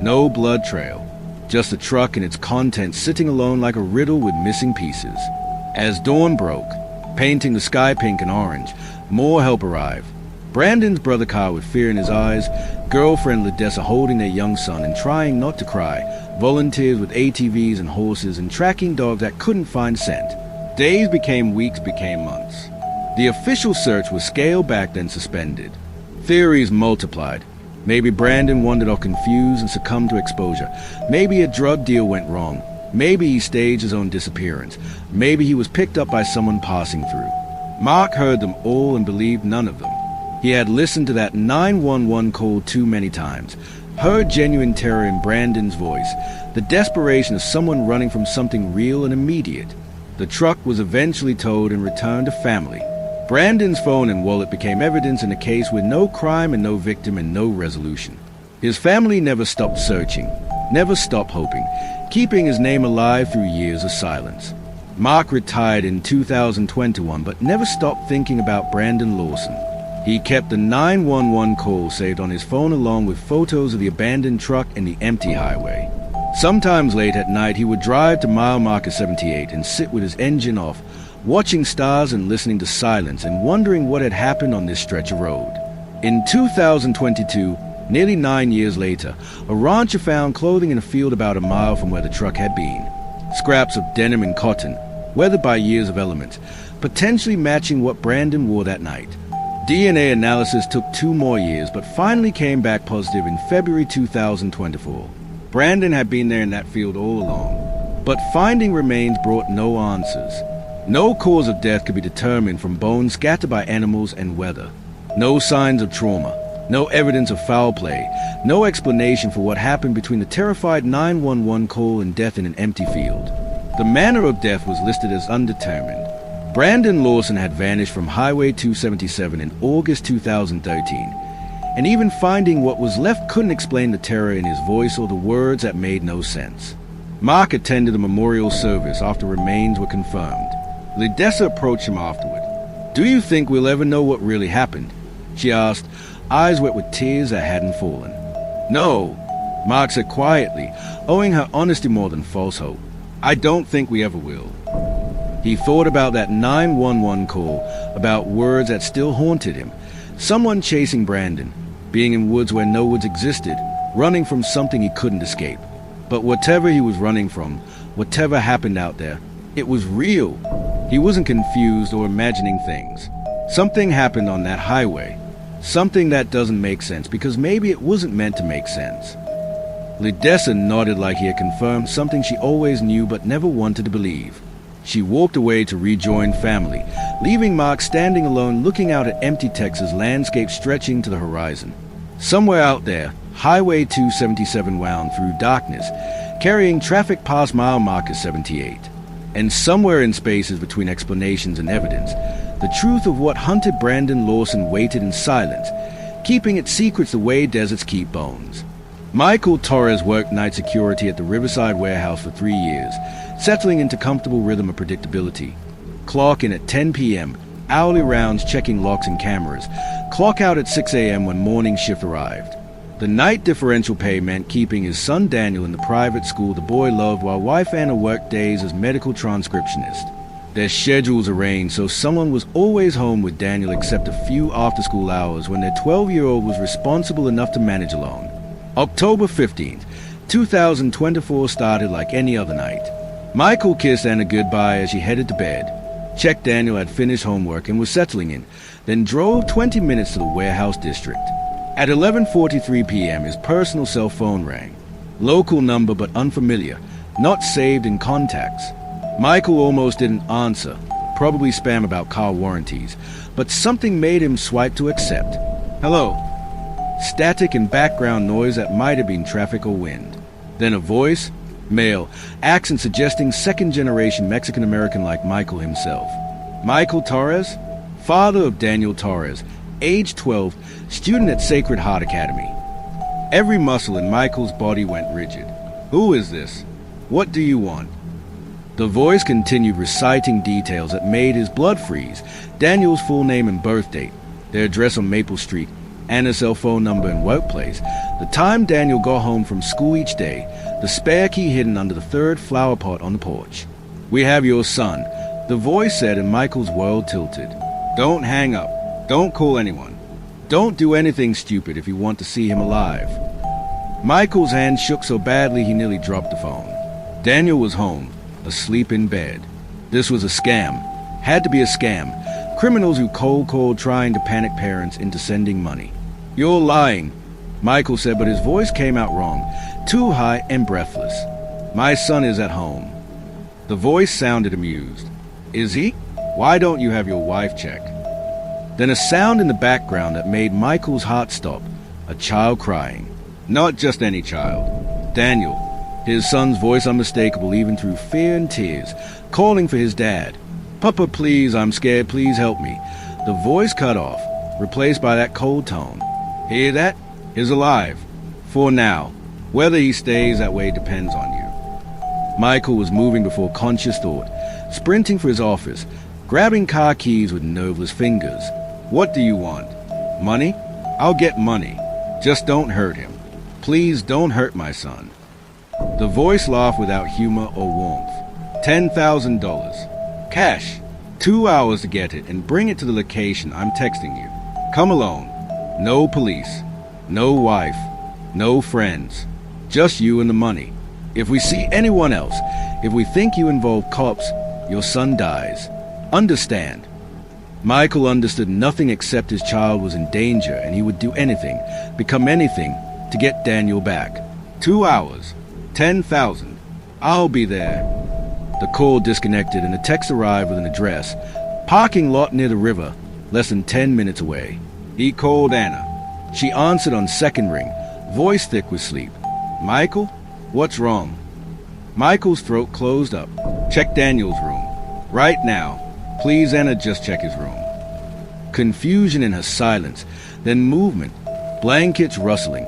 No blood trail. Just a truck and its contents sitting alone like a riddle with missing pieces. As dawn broke, painting the sky pink and orange, more help arrived. Brandon's brother car with fear in his eyes, girlfriend Ledessa holding their young son and trying not to cry, volunteers with ATVs and horses and tracking dogs that couldn't find scent. Days became weeks, became months. The official search was scaled back, then suspended. Theories multiplied. Maybe Brandon wandered off confused and succumbed to exposure. Maybe a drug deal went wrong. Maybe he staged his own disappearance. Maybe he was picked up by someone passing through. Mark heard them all and believed none of them. He had listened to that 911 call too many times, heard genuine terror in Brandon's voice, the desperation of someone running from something real and immediate. The truck was eventually towed and returned to family. Brandon's phone and wallet became evidence in a case with no crime and no victim and no resolution. His family never stopped searching, never stopped hoping, keeping his name alive through years of silence. Mark retired in 2021 but never stopped thinking about Brandon Lawson. He kept the 911 call saved on his phone along with photos of the abandoned truck and the empty highway. Sometimes late at night he would drive to mile marker 78 and sit with his engine off, watching stars and listening to silence and wondering what had happened on this stretch of road. In 2022, nearly 9 years later, a rancher found clothing in a field about a mile from where the truck had been. Scraps of denim and cotton, weathered by years of elements, potentially matching what Brandon wore that night. DNA analysis took 2 more years, but finally came back positive in February 2024. Brandon had been there in that field all along, but finding remains brought no answers. No cause of death could be determined from bones scattered by animals and weather. No signs of trauma, no evidence of foul play, no explanation for what happened between the terrified 911 call and death in an empty field. The manner of death was listed as undetermined. Brandon Lawson had vanished from Highway 277 in August 2013, and even finding what was left couldn't explain the terror in his voice or the words that made no sense. Mark attended a memorial service after remains were confirmed. Ledessa approached him afterward. "Do you think we'll ever know what really happened?" she asked, eyes wet with tears that hadn't fallen. "No," Mark said quietly, owing her honesty more than false hope. "I don't think we ever will." He thought about that 911 call, about words that still haunted him. Someone chasing Brandon, being in woods where no woods existed, running from something he couldn't escape. But whatever he was running from, whatever happened out there, it was real. He wasn't confused or imagining things. Something happened on that highway. Something that doesn't make sense, because maybe it wasn't meant to make sense. Lidessa nodded like he had confirmed something she always knew but never wanted to believe. She walked away to rejoin family, leaving Mark standing alone looking out at empty Texas landscape stretching to the horizon. Somewhere out there, Highway 277 wound through darkness, carrying traffic past mile marker 78. And somewhere in spaces between explanations and evidence, the truth of what hunted Brandon Lawson waited in silence, keeping its secrets the way deserts keep bones. Michael Torres worked night security at the Riverside warehouse for 3 years, settling into comfortable rhythm of predictability. Clock in at 10 p.m., hourly rounds checking locks and cameras, clock out at 6 a.m. when morning shift arrived. The night differential pay meant keeping his son Daniel in the private school the boy loved while wife Anna worked days as medical transcriptionist. Their schedules arranged so someone was always home with Daniel except a few after-school hours when their 12-year-old was responsible enough to manage alone. October 15th, 2024 started like any other night. Michael kissed Anna goodbye as she headed to bed, checked Daniel had finished homework and was settling in, then drove 20 minutes to the warehouse district. At 11:43 p.m., his personal cell phone rang. Local number but unfamiliar, not saved in contacts. Michael almost didn't answer, probably spam about car warranties, but something made him swipe to accept. Hello. Static and background noise that might have been traffic or wind. Then a voice, male, accent suggesting second-generation Mexican-American like Michael himself. Michael Torres? Father of Daniel Torres, age 12, student at Sacred Heart Academy. Every muscle in Michael's body went rigid. Who is this? What do you want? The voice continued reciting details that made his blood freeze. Daniel's full name and birth date, their address on Maple Street, Anna's cell phone number and workplace, the time Daniel got home from school each day, the spare key hidden under the third flower pot on the porch. We have your son, the voice said, and Michael's world tilted. Don't hang up. Don't call anyone. Don't do anything stupid if you want to see him alive. Michael's hand shook so badly he nearly dropped the phone. Daniel was home, asleep in bed. This was a scam. Had to be a scam. Criminals who cold called trying to panic parents into sending money. You're lying, Michael said, but his voice came out wrong, too high and breathless. My son is at home. The voice sounded amused. Is he? Why don't you have your wife check? Then a sound in the background that made Michael's heart stop. A child crying. Not just any child. Daniel. His son's voice unmistakable even through fear and tears, calling for his dad. Papa, please, I'm scared, please help me. The voice cut off, replaced by that cold tone. Hear that? He's alive. For now. Whether he stays that way depends on you. Michael was moving before conscious thought, sprinting for his office, grabbing car keys with nerveless fingers. What do you want? Money? I'll get money. Just don't hurt him. Please don't hurt my son. The voice laughed without humor or warmth. $10,000. Cash. 2 hours to get it and bring it to the location I'm texting you. Come alone. No police. No wife. No friends. Just you and the money. If we see anyone else, if we think you involve cops, your son dies. Understand? Michael understood nothing except his child was in danger and he would do anything, become anything, to get Daniel back. 2 hours. 10,000. I'll be there. The call disconnected and a text arrived with an address. Parking lot near the river, less than 10 minutes away. He called Anna. She answered on second ring, voice thick with sleep. Michael? What's wrong? Michael's throat closed up. Check Daniel's room. Right now. Please, Anna, just check his room. Confusion in her silence, then movement, blankets rustling,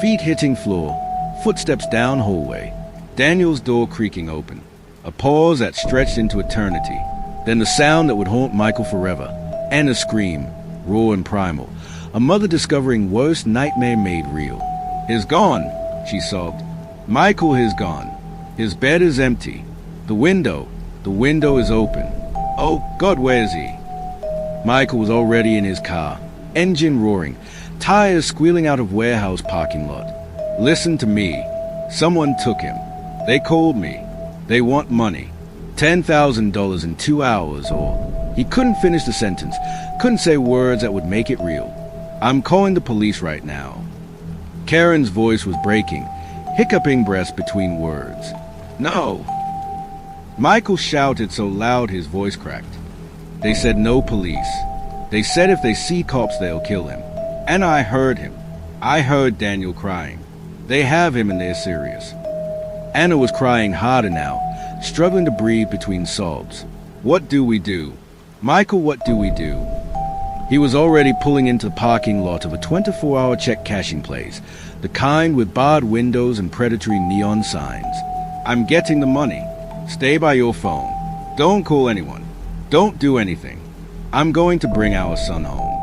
feet hitting floor, footsteps down hallway, Daniel's door creaking open, a pause that stretched into eternity, then the sound that would haunt Michael forever, Anna's scream, raw and primal, a mother discovering worst nightmare made real. He's gone, she sobbed. Michael is gone. His bed is empty. The window is open. Oh, God, where is he? Michael was already in his car, engine roaring, tires squealing out of warehouse parking lot. Listen to me. Someone took him. They called me. They want money. $10,000 in 2 hours, or... He couldn't finish the sentence. Couldn't say words that would make it real. I'm calling the police right now. Karen's voice was breaking, hiccuping breaths between words. No. Michael shouted so loud his voice cracked. They said no police. They said if they see cops, they'll kill him. And I heard him. I heard Daniel crying. They have him and they're serious. Anna was crying harder now, struggling to breathe between sobs. What do we do? Michael, what do we do? He was already pulling into the parking lot of a 24-hour check cashing place, the kind with barred windows and predatory neon signs. I'm getting the money. Stay by your phone. Don't call anyone. Don't do anything. I'm going to bring our son home.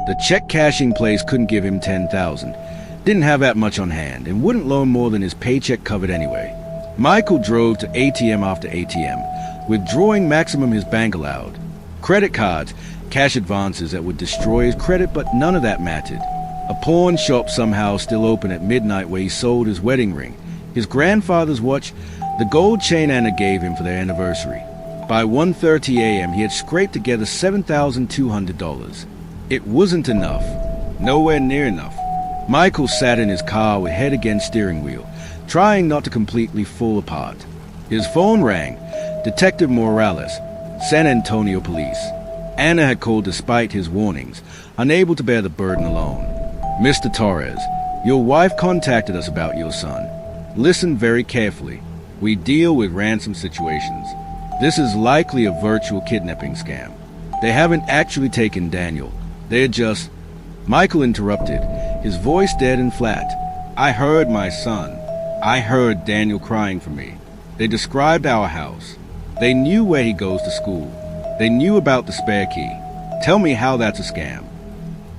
The check cashing place couldn't give him $10,000, didn't have that much on hand, and wouldn't loan more than his paycheck covered anyway. Michael drove to ATM after ATM, withdrawing maximum his bank allowed. Credit cards, cash advances that would destroy his credit, but none of that mattered. A pawn shop somehow still open at midnight where he sold his wedding ring, his grandfather's watch, the gold chain Anna gave him for their anniversary. By 1:30 a.m. he had scraped together $7,200. It wasn't enough. Nowhere near enough. Michael sat in his car with head against steering wheel, trying not to completely fall apart. His phone rang. Detective Morales, San Antonio Police. Anna had called despite his warnings, unable to bear the burden alone. Mr. Torres, your wife contacted us about your son. Listen very carefully. We deal with ransom situations. This is likely a virtual kidnapping scam. They haven't actually taken Daniel. They're just... Michael interrupted, his voice dead and flat. I heard my son. I heard Daniel crying for me. They described our house. They knew where he goes to school. They knew about the spare key. Tell me how that's a scam.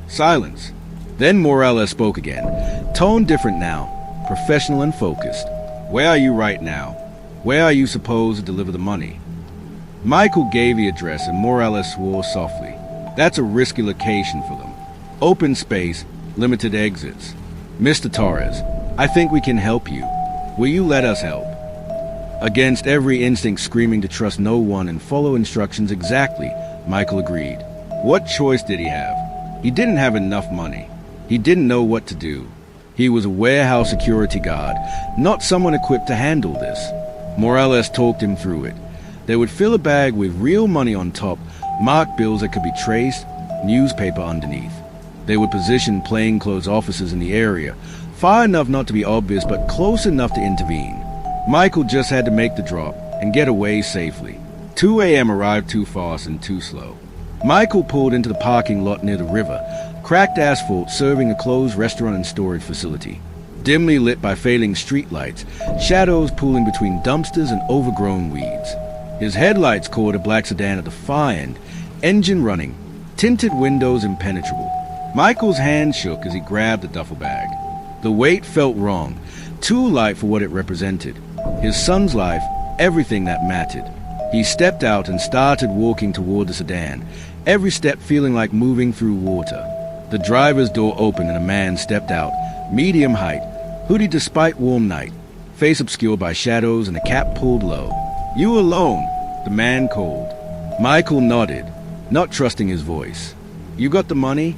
Silence. Then Morales spoke again, tone different now, professional and focused. Where are you right now? Where are you supposed to deliver the money? Michael gave the address and Morales swore softly. That's a risky location for them. Open space, limited exits. Mr. Torres, I think we can help you. Will you let us help? Against every instinct screaming to trust no one and follow instructions exactly, Michael agreed. What choice did he have? He didn't have enough money. He didn't know what to do. He was a warehouse security guard, not someone equipped to handle this. Morales talked him through it. They would fill a bag with real money on top, marked bills that could be traced, newspaper underneath. They would position plainclothes officers in the area, far enough not to be obvious but close enough to intervene. Michael just had to make the drop and get away safely. 2 a.m. arrived too fast and too slow. Michael pulled into the parking lot near the river, cracked asphalt serving a closed restaurant and storage facility. Dimly lit by failing streetlights, shadows pooling between dumpsters and overgrown weeds. His headlights caught a black sedan at the far end, engine running, tinted windows impenetrable. Michael's hand shook as he grabbed the duffel bag. The weight felt wrong, too light for what it represented. His son's life, everything that mattered. He stepped out and started walking toward the sedan, every step feeling like moving through water. The driver's door opened and a man stepped out, medium height, hoodie despite warm night, face obscured by shadows and a cap pulled low. You alone? The man called. Michael nodded, not trusting his voice. You got the money?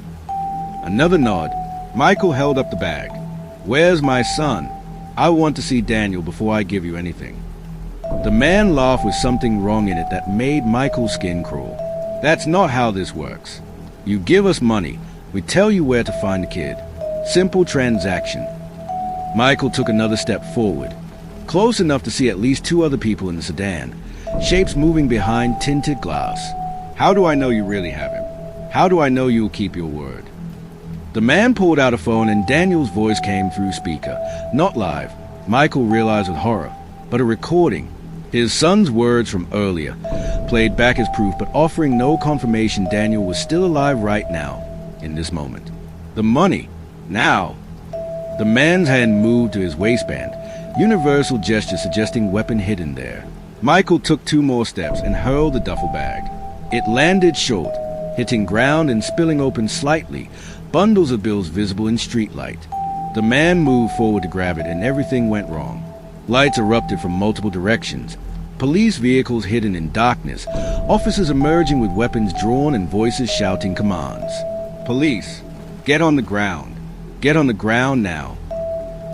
Another nod. Michael held up the bag. Where's my son? I want to see Daniel before I give you anything. The man laughed with something wrong in it that made Michael's skin crawl. That's not how this works. You give us money, we tell you where to find the kid. Simple transaction. Michael took another step forward, close enough to see at least 2 other people in the sedan, shapes moving behind tinted glass. How do I know you really have him? How do I know you'll keep your word? The man pulled out a phone and Daniel's voice came through speaker. Not live, Michael realized with horror, but a recording. His son's words from earlier, played back as proof but offering no confirmation Daniel was still alive right now, in this moment. The money. Now. The man's hand moved to his waistband, universal gesture suggesting weapon hidden there. Michael took 2 more steps and hurled the duffel bag. It landed short, hitting ground and spilling open slightly, bundles of bills visible in streetlight. The man moved forward to grab it, and everything went wrong. Lights erupted from multiple directions. Police vehicles hidden in darkness. Officers emerging with weapons drawn and voices shouting commands. Police, get on the ground. Get on the ground now.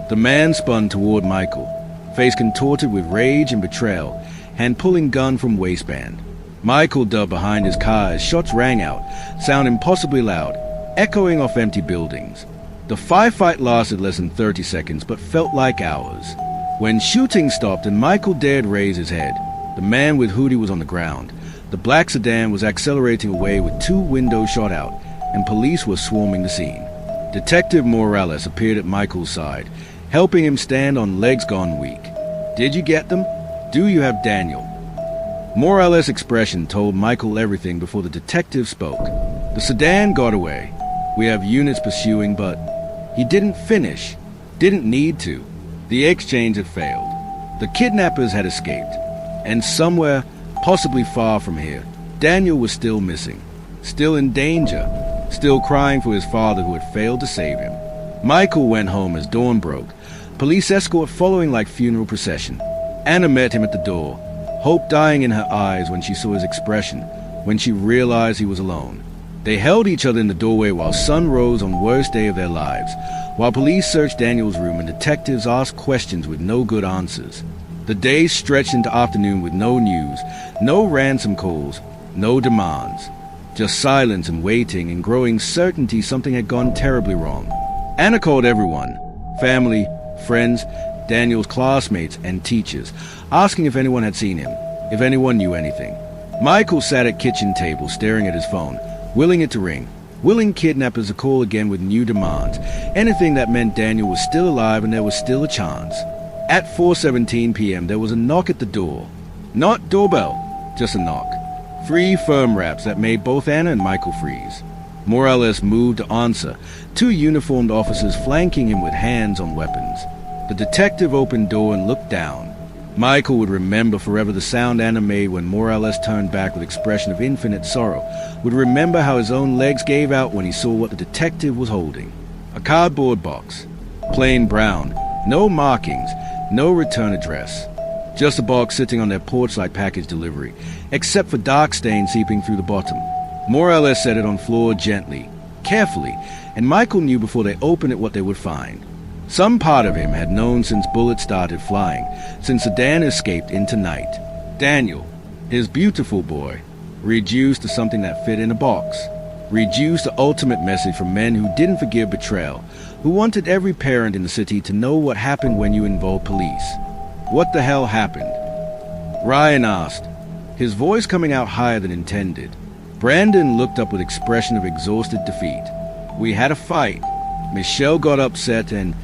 The man spun toward Michael, face contorted with rage and betrayal, hand pulling gun from waistband. Michael dove behind his car as shots rang out, sound impossibly loud, echoing off empty buildings. The firefight lasted less than 30 seconds, but felt like hours. When shooting stopped and Michael dared raise his head, the man with hoodie was on the ground. The black sedan was accelerating away with 2 windows shot out, and police were swarming the scene. Detective Morales appeared at Michael's side, helping him stand on legs gone weak. Did you get them? Do you have Daniel? Morales' expression told Michael everything before the detective spoke. The sedan got away. We have units pursuing, but he didn't finish. Didn't need to. The exchange had failed. The kidnappers had escaped. And somewhere, possibly far from here, Daniel was still missing. Still in danger. Still crying for his father who had failed to save him. Michael went home as dawn broke. Police escort following like funeral procession. Anna met him at the door, hope dying in her eyes when she saw his expression, when she realized he was alone. They held each other in the doorway while sun rose on worst day of their lives, while police searched Daniel's room and detectives asked questions with no good answers. The day stretched into afternoon with no news, no ransom calls, no demands. Just silence and waiting and growing certainty something had gone terribly wrong. Anna called everyone, family, friends, Daniel's classmates and teachers, asking if anyone had seen him, if anyone knew anything. Michael sat at kitchen table staring at his phone, willing it to ring, willing kidnappers to call again with new demands, anything that meant Daniel was still alive and there was still a chance. At 4:17 p.m. there was a knock at the door. Not doorbell, just a knock. 3 firm raps that made both Anna and Michael freeze. Morales moved to answer, 2 uniformed officers flanking him with hands on weapons. The detective opened door and looked down. Michael would remember forever the sound Anna made when Morales turned back with expression of infinite sorrow, would remember how his own legs gave out when he saw what the detective was holding. A cardboard box. Plain brown. No markings. No return address. Just a box sitting on their porch like package delivery, except for dark stains seeping through the bottom. Morales set it on floor gently, carefully, and Michael knew before they opened it what they would find. Some part of him had known since bullets started flying, since Sedan escaped into night. Daniel, his beautiful boy, reduced to something that fit in a box. Reduced to ultimate message from men who didn't forgive betrayal, who wanted every parent in the city to know what happened when you involved police. What the hell happened? Ryan asked, his voice coming out higher than intended. Brandon looked up with expression of exhausted defeat. We had a fight. Michelle got upset and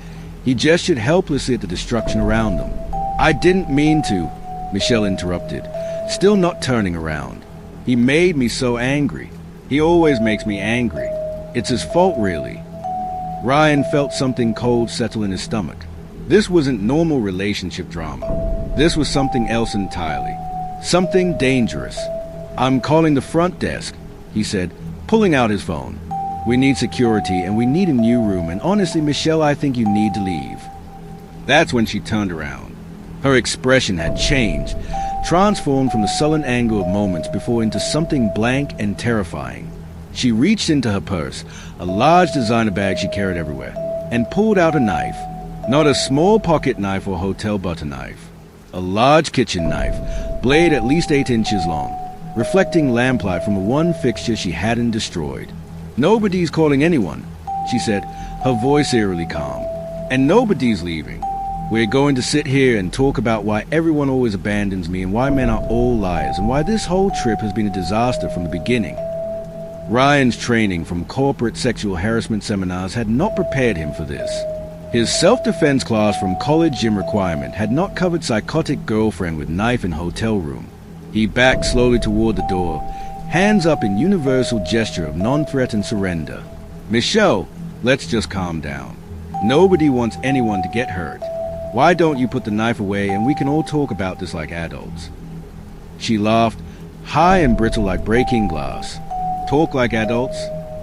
he gestured helplessly at the destruction around them. I didn't mean to, Michelle interrupted, still not turning around. He made me so angry. He always makes me angry. It's his fault, really. Ryan felt something cold settle in his stomach. This wasn't normal relationship drama. This was something else entirely. Something dangerous. I'm calling the front desk, he said, pulling out his phone. We need security and we need a new room, and honestly, Michelle, I think you need to leave. That's when she turned around. Her expression had changed, transformed from the sullen anger of moments before into something blank and terrifying. She reached into her purse, a large designer bag she carried everywhere, and pulled out a knife. Not a small pocket knife or hotel butter knife. A large kitchen knife, blade at least 8 inches long, reflecting lamplight from one fixture she hadn't destroyed. Nobody's calling anyone, she said, her voice eerily calm. And nobody's leaving. We're going to sit here and talk about why everyone always abandons me and why men are all liars and why this whole trip has been a disaster from the beginning. Ryan's training from corporate sexual harassment seminars had not prepared him for this. His self-defense class from college gym requirement had not covered psychotic girlfriend with knife in hotel room. He backed slowly toward the door, hands up in universal gesture of non-threat and surrender. Michelle, let's just calm down. Nobody wants anyone to get hurt. Why don't you put the knife away and we can all talk about this like adults? She laughed, high and brittle like breaking glass. Talk like adults?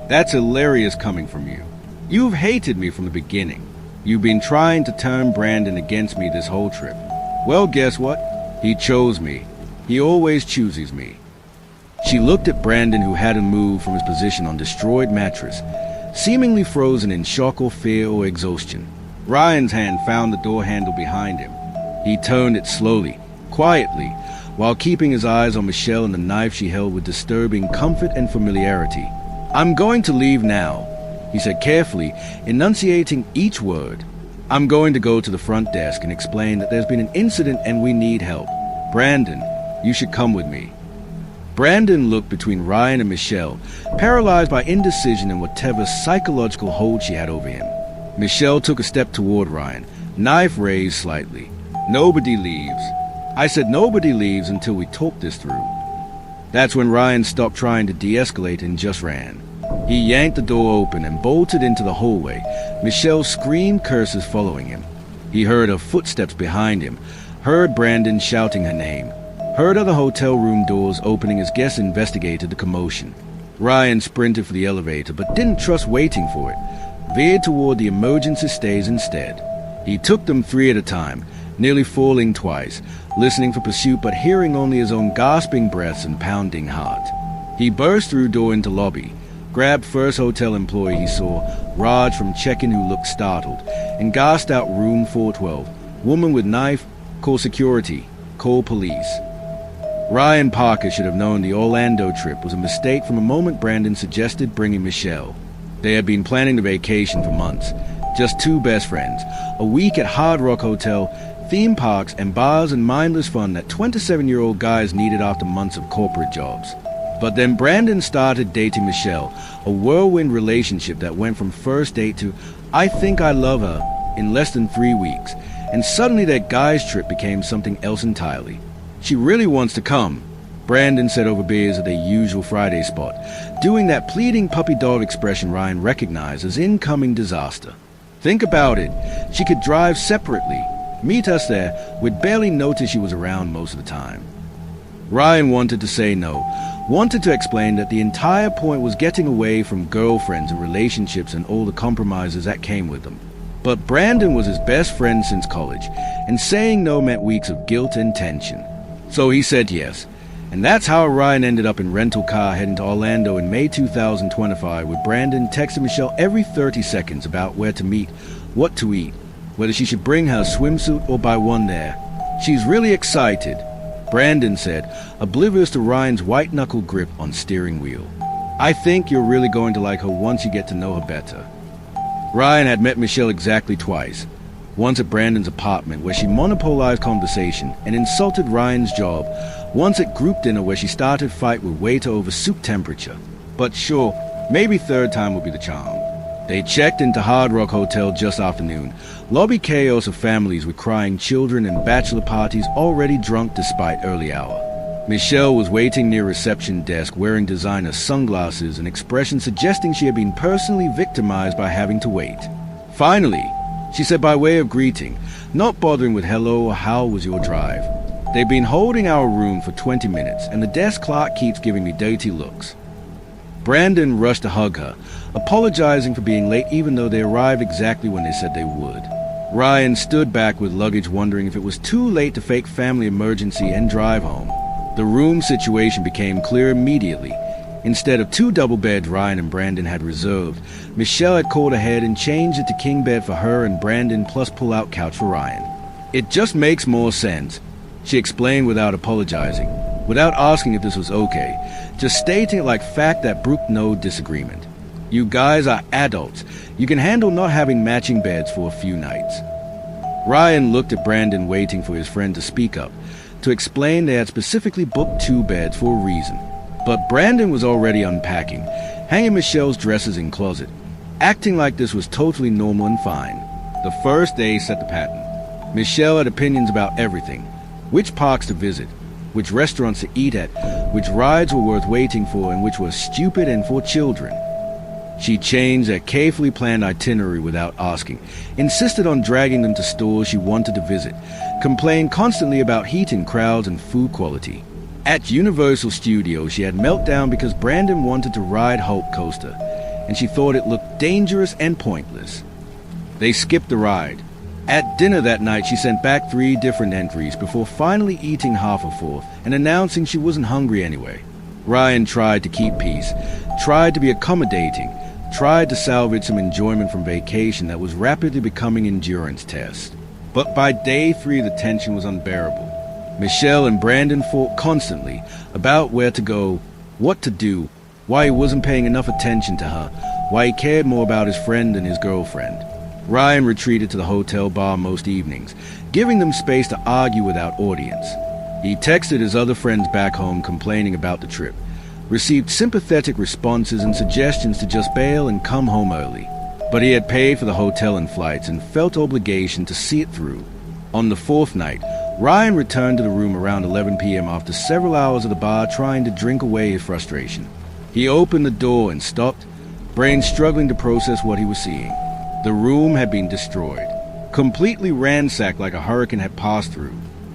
That's hilarious coming from you. You've hated me from the beginning. You've been trying to turn Brandon against me this whole trip. Well, guess what? He chose me. He always chooses me. She looked at Brandon, who hadn't moved from his position on destroyed mattress, seemingly frozen in shock or fear or exhaustion. Ryan's hand found the door handle behind him. He turned it slowly, quietly, while keeping his eyes on Michelle and the knife she held with disturbing comfort and familiarity. "I'm going to leave now," he said carefully, enunciating each word. "I'm going to go to the front desk and explain that there's been an incident and we need help. Brandon, you should come with me." Brandon looked between Ryan and Michelle, paralyzed by indecision and whatever psychological hold she had over him. Michelle took a step toward Ryan, knife raised slightly. "Nobody leaves. I said nobody leaves until we talk this through." That's when Ryan stopped trying to de-escalate and just ran. He yanked the door open and bolted into the hallway. Michelle screamed curses following him. He heard her footsteps behind him, heard Brandon shouting her name, heard other hotel room doors opening as guests investigated the commotion. Ryan sprinted for the elevator but didn't trust waiting for it, veered toward the emergency stays instead. He took them 3 at a time, nearly falling twice, listening for pursuit but hearing only his own gasping breaths and pounding heart. He burst through door into lobby, grabbed first hotel employee he saw, Raj from check-in, who looked startled, and gasped out room 412. "Woman with knife, call security, call police." Ryan Parker should have known the Orlando trip was a mistake from the moment Brandon suggested bringing Michelle. They had been planning the vacation for months, just 2 best friends, a week at Hard Rock Hotel, theme parks and bars, and mindless fun that 27-year-old guys needed after months of corporate jobs. But then Brandon started dating Michelle, a whirlwind relationship that went from first date to "I think I love her" in less than 3 weeks, and suddenly that guy's trip became something else entirely. "She really wants to come," Brandon said over beers at their usual Friday spot, doing that pleading puppy dog expression Ryan recognized as incoming disaster. "Think about it. She could drive separately, meet us there. We'd barely notice she was around most of the time." Ryan wanted to say no, wanted to explain that the entire point was getting away from girlfriends and relationships and all the compromises that came with them. But Brandon was his best friend since college, and saying no meant weeks of guilt and tension. So he said yes, and that's how Ryan ended up in rental car heading to Orlando in May 2025, with Brandon texting Michelle every 30 seconds about where to meet, what to eat, whether she should bring her swimsuit or buy one there. "She's really excited," Brandon said, oblivious to Ryan's white-knuckle grip on steering wheel. "I think you're really going to like her once you get to know her better." Ryan had met Michelle exactly twice. Once at Brandon's apartment, where she monopolized conversation and insulted Ryan's job. Once at group dinner, where she started fight with waiter over soup temperature. But sure, maybe third time would be the charm. They checked into Hard Rock Hotel just after noon. Lobby chaos of families with crying children and bachelor parties already drunk despite early hour. Michelle was waiting near reception desk wearing designer sunglasses, an expression suggesting she had been personally victimized by having to wait. "Finally," she said by way of greeting, not bothering with hello or how was your drive. "They've been holding our room for 20 minutes, and the desk clerk keeps giving me dirty looks." Brandon rushed to hug her, apologizing for being late even though they arrived exactly when they said they would. Ryan stood back with luggage, wondering if it was too late to fake family emergency and drive home. The room situation became clear immediately. Instead of 2 double beds Ryan and Brandon had reserved, Michelle had called ahead and changed it to king bed for her and Brandon plus pull-out couch for Ryan. "It just makes more sense," she explained without apologizing, without asking if this was okay, just stating it like fact that brooked no disagreement. "You guys are adults. You can handle not having matching beds for a few nights." Ryan looked at Brandon, waiting for his friend to speak up, to explain they had specifically booked 2 beds for a reason. But Brandon was already unpacking, hanging Michelle's dresses in closet, acting like this was totally normal and fine. The first day set the pattern. Michelle had opinions about everything: which parks to visit, which restaurants to eat at, which rides were worth waiting for and which were stupid and for children. She changed their carefully planned itinerary without asking, insisted on dragging them to stores she wanted to visit, complained constantly about heat and crowds and food quality. At Universal Studios, she had meltdown because Brandon wanted to ride Hulk Coaster, and she thought it looked dangerous and pointless. They skipped the ride. At dinner that night, she sent back 3 different entries before finally eating half a fourth and announcing she wasn't hungry anyway. Ryan tried to keep peace, tried to be accommodating, tried to salvage some enjoyment from vacation that was rapidly becoming an endurance test. But by day 3, the tension was unbearable. Michelle and Brandon fought constantly about where to go, what to do, why he wasn't paying enough attention to her, why he cared more about his friend than his girlfriend. Ryan retreated to the hotel bar most evenings, giving them space to argue without audience. He texted his other friends back home complaining about the trip, received sympathetic responses and suggestions to just bail and come home early. But he had paid for the hotel and flights and felt obligation to see it through. On the 4th night, Ryan returned to the room around 11 p.m. after several hours at the bar trying to drink away his frustration. He opened the door and stopped, brain struggling to process what he was seeing. The room had been destroyed, completely ransacked like a hurricane had passed through.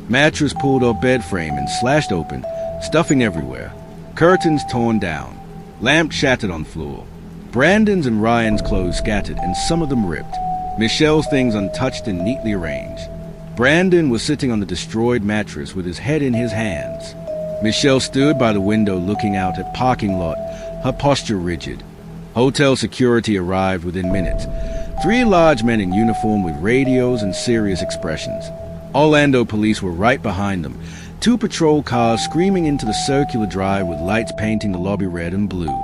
Mattress pulled off bed frame and slashed open, stuffing everywhere. Curtains torn down. Lamp shattered on floor. Brandon's and Ryan's clothes scattered and some of them ripped. Michelle's things untouched and neatly arranged. Brandon was sitting on the destroyed mattress with his head in his hands. Michelle stood by the window looking out at parking lot, her posture rigid. Hotel security arrived within minutes. 3 large men in uniform with radios and serious expressions. Orlando police were right behind them. 2 patrol cars screaming into the circular drive with lights painting the lobby red and blue.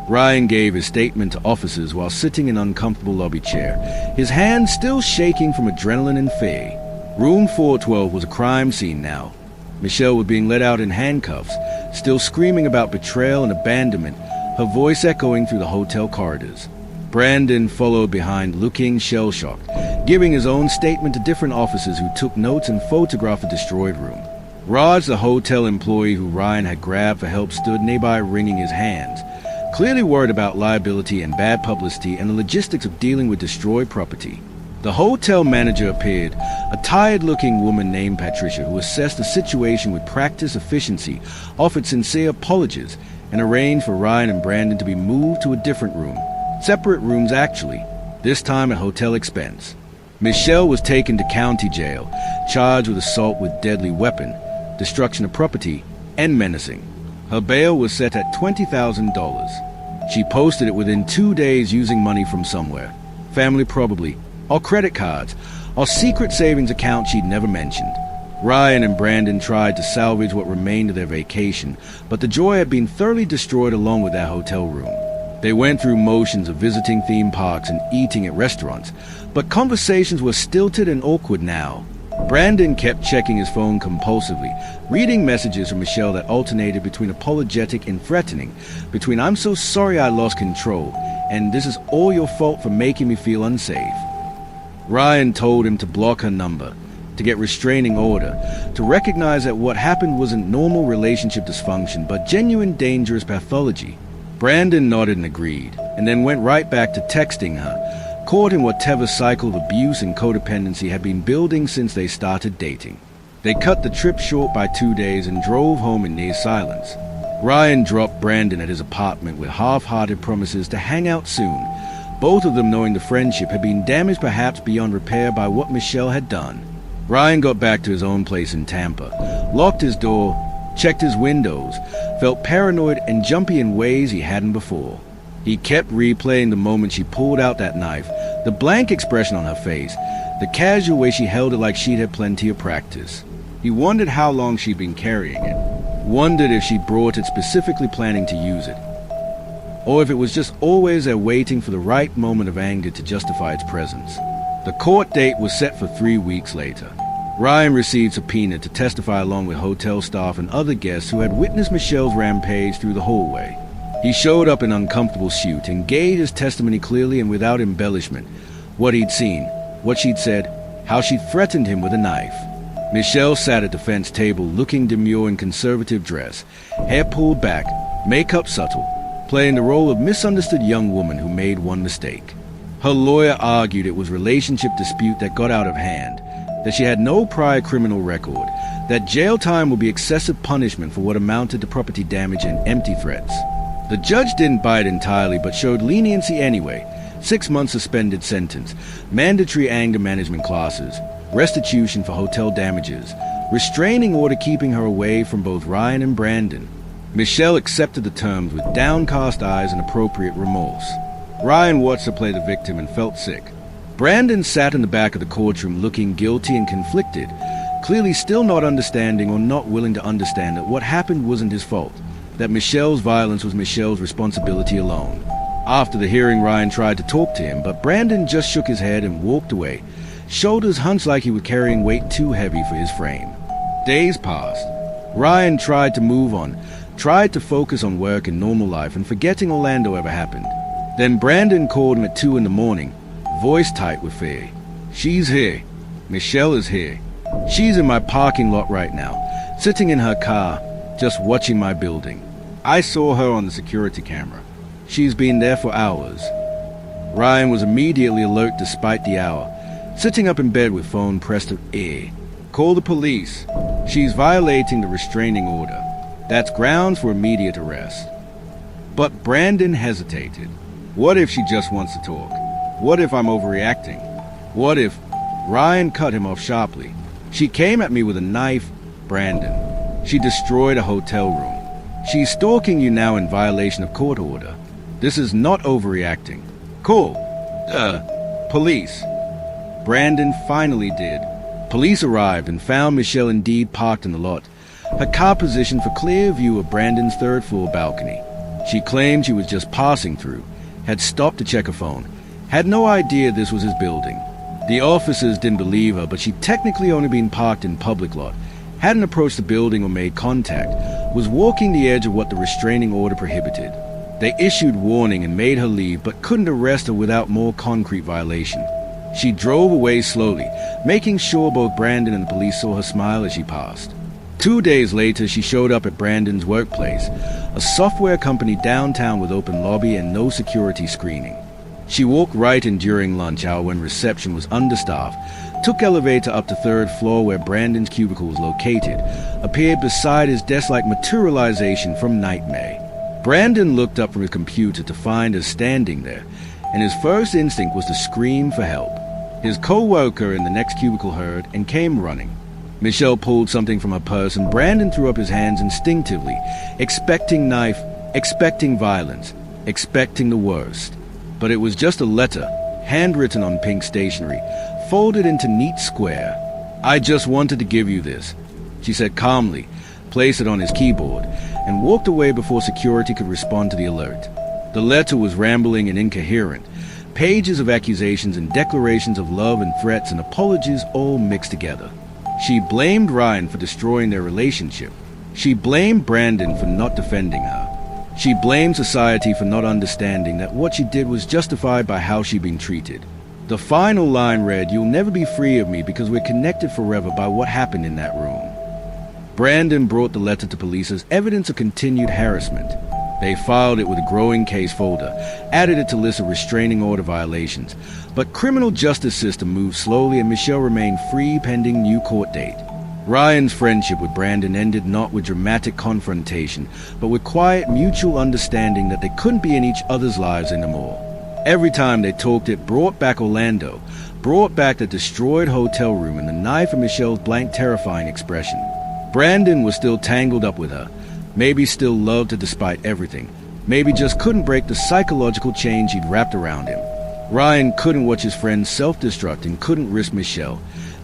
Ryan gave his statement to officers while sitting in an uncomfortable lobby chair, his hands still shaking from adrenaline and fear. Room 412 was a crime scene now. Michelle was being let out in handcuffs, still screaming about betrayal and abandonment, her voice echoing through the hotel corridors. Brandon followed behind, looking shell-shocked, giving his own statement to different officers who took notes and photographed the destroyed room. Raj, the hotel employee who Ryan had grabbed for help, stood nearby wringing his hands, clearly worried about liability and bad publicity and the logistics of dealing with destroyed property. The hotel manager appeared, a tired-looking woman named Patricia, who assessed the situation with practiced efficiency, offered sincere apologies, and arranged for Ryan and Brandon to be moved to a different room. Separate rooms, actually, this time at hotel expense. Michelle was taken to county jail, charged with assault with deadly weapon, destruction of property, and menacing. Her bail was set at $20,000. She posted it within 2 days using money from somewhere. Family probably, or credit cards, or secret savings account she'd never mentioned. Ryan and Brandon tried to salvage what remained of their vacation, but the joy had been thoroughly destroyed along with their hotel room. They went through motions of visiting theme parks and eating at restaurants, but conversations were stilted and awkward now. Brandon kept checking his phone compulsively, reading messages from Michelle that alternated between apologetic and threatening, between "I'm so sorry I lost control" and "this is all your fault for making me feel unsafe." Ryan told him to block her number, to get restraining order, to recognize that what happened wasn't normal relationship dysfunction, but genuine dangerous pathology. Brandon nodded and agreed, and then went right back to texting her, caught in whatever cycle of abuse and codependency had been building since they started dating. They cut the trip short by 2 days and drove home in near silence. Ryan dropped Brandon at his apartment with half-hearted promises to hang out soon, both of them knowing the friendship had been damaged perhaps beyond repair by what Michelle had done. Ryan got back to his own place in Tampa, locked his door, checked his windows, felt paranoid and jumpy in ways he hadn't before. He kept replaying the moment she pulled out that knife, the blank expression on her face, the casual way she held it like she'd had plenty of practice. He wondered how long she'd been carrying it, wondered if she brought it specifically planning to use it, or if it was just always there waiting for the right moment of anger to justify its presence. The court date was set for 3 weeks later. Ryan received subpoena to testify along with hotel staff and other guests who had witnessed Michelle's rampage through the hallway. He showed up in an uncomfortable suit and gave his testimony clearly and without embellishment. What he'd seen, what she'd said, how she'd threatened him with a knife. Michelle sat at the defense table looking demure in conservative dress, hair pulled back, makeup subtle, playing the role of misunderstood young woman who made one mistake. Her lawyer argued it was a relationship dispute that got out of hand, that she had no prior criminal record, that jail time would be excessive punishment for what amounted to property damage and empty threats. The judge didn't buy it entirely, but showed leniency anyway, 6-month suspended sentence, mandatory anger management classes, restitution for hotel damages, restraining order keeping her away from both Ryan and Brandon. Michelle accepted the terms with downcast eyes and appropriate remorse. Ryan watched her play the victim and felt sick. Brandon sat in the back of the courtroom looking guilty and conflicted, clearly still not understanding or not willing to understand that what happened wasn't his fault, that Michelle's violence was Michelle's responsibility alone. After the hearing, Ryan tried to talk to him, but Brandon just shook his head and walked away, shoulders hunched like he was carrying weight too heavy for his frame. Days passed. Ryan tried to move on, tried to focus on work and normal life and forgetting Orlando ever happened. Then Brandon called him at 2 a.m, voice tight with fear. "She's here. Michelle is here. She's in my parking lot right now, sitting in her car, just watching my building. I saw her on the security camera. She's been there for hours." Ryan was immediately alert despite the hour, sitting up in bed with phone pressed to ear. "Call the police. She's violating the restraining order. That's grounds for immediate arrest." But Brandon hesitated. What if she just wants to talk? What if I'm overreacting? What if... Ryan cut him off sharply. "She came at me with a knife, Brandon. She destroyed a hotel room. She's stalking you now in violation of court order. This is not overreacting. Call. Police." Brandon finally did. Police arrived and found Michelle indeed parked in the lot, her car positioned for clear view of Brandon's third-floor balcony. She claimed she was just passing through, had stopped to check her phone, had no idea this was his building. The officers didn't believe her, but she'd technically only been parked in public lot, hadn't approached the building or made contact, was walking the edge of what the restraining order prohibited. They issued warning and made her leave, but couldn't arrest her without more concrete violation. She drove away slowly, making sure both Brandon and the police saw her smile as she passed. 2 days later, she showed up at Brandon's workplace, a software company downtown with open lobby and no security screening. She walked right in during lunch hour when reception was understaffed, took elevator up to 3rd floor where Brandon's cubicle was located, appeared beside his desk like materialization from Nightmare. Brandon looked up from his computer to find her standing there, and his first instinct was to scream for help. His co-worker in the next cubicle heard and came running. Michelle pulled something from her purse and Brandon threw up his hands instinctively, expecting knife, expecting violence, expecting the worst. But it was just a letter, handwritten on pink stationery, folded into neat square. "I just wanted to give you this," she said calmly, placed it on his keyboard, and walked away before security could respond to the alert. The letter was rambling and incoherent, pages of accusations and declarations of love and threats and apologies all mixed together. She blamed Ryan for destroying their relationship. She blamed Brandon for not defending her. She blamed society for not understanding that what she did was justified by how she'd been treated. The final line read, "You'll never be free of me because we're connected forever by what happened in that room." Brandon brought the letter to police as evidence of continued harassment. They filed it with a growing case folder, added it to lists of restraining order violations. But criminal justice system moved slowly and Michelle remained free pending new court date. Ryan's friendship with Brandon ended not with dramatic confrontation, but with quiet mutual understanding that they couldn't be in each other's lives anymore. Every time they talked, it brought back Orlando, brought back the destroyed hotel room and the knife in Michelle's blank, terrifying expression. Brandon was still tangled up with her, maybe still loved her despite everything, maybe just couldn't break the psychological chain she'd wrapped around him. Ryan couldn't watch his friend self-destruct and couldn't risk Michelle,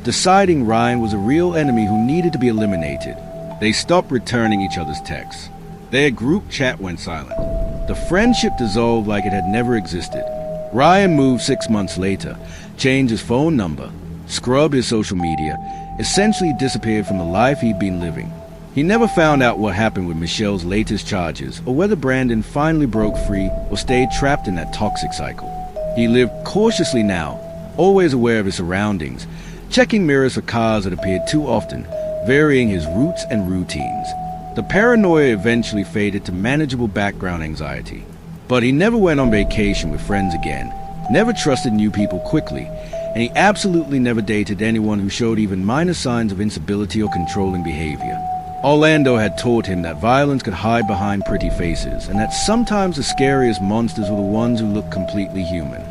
deciding Ryan was a real enemy who needed to be eliminated. They stopped returning each other's texts. Their group chat went silent. The friendship dissolved like it had never existed. Ryan moved 6 months later, changed his phone number, scrubbed his social media, essentially disappeared from the life he'd been living. He never found out what happened with Michelle's latest charges, or whether Brandon finally broke free or stayed trapped in that toxic cycle. He lived cautiously now, always aware of his surroundings, checking mirrors for cars that appeared too often, varying his routes and routines. The paranoia eventually faded to manageable background anxiety. But he never went on vacation with friends again, never trusted new people quickly, and he absolutely never dated anyone who showed even minor signs of instability or controlling behavior. Orlando had taught him that violence could hide behind pretty faces, and that sometimes the scariest monsters were the ones who looked completely human.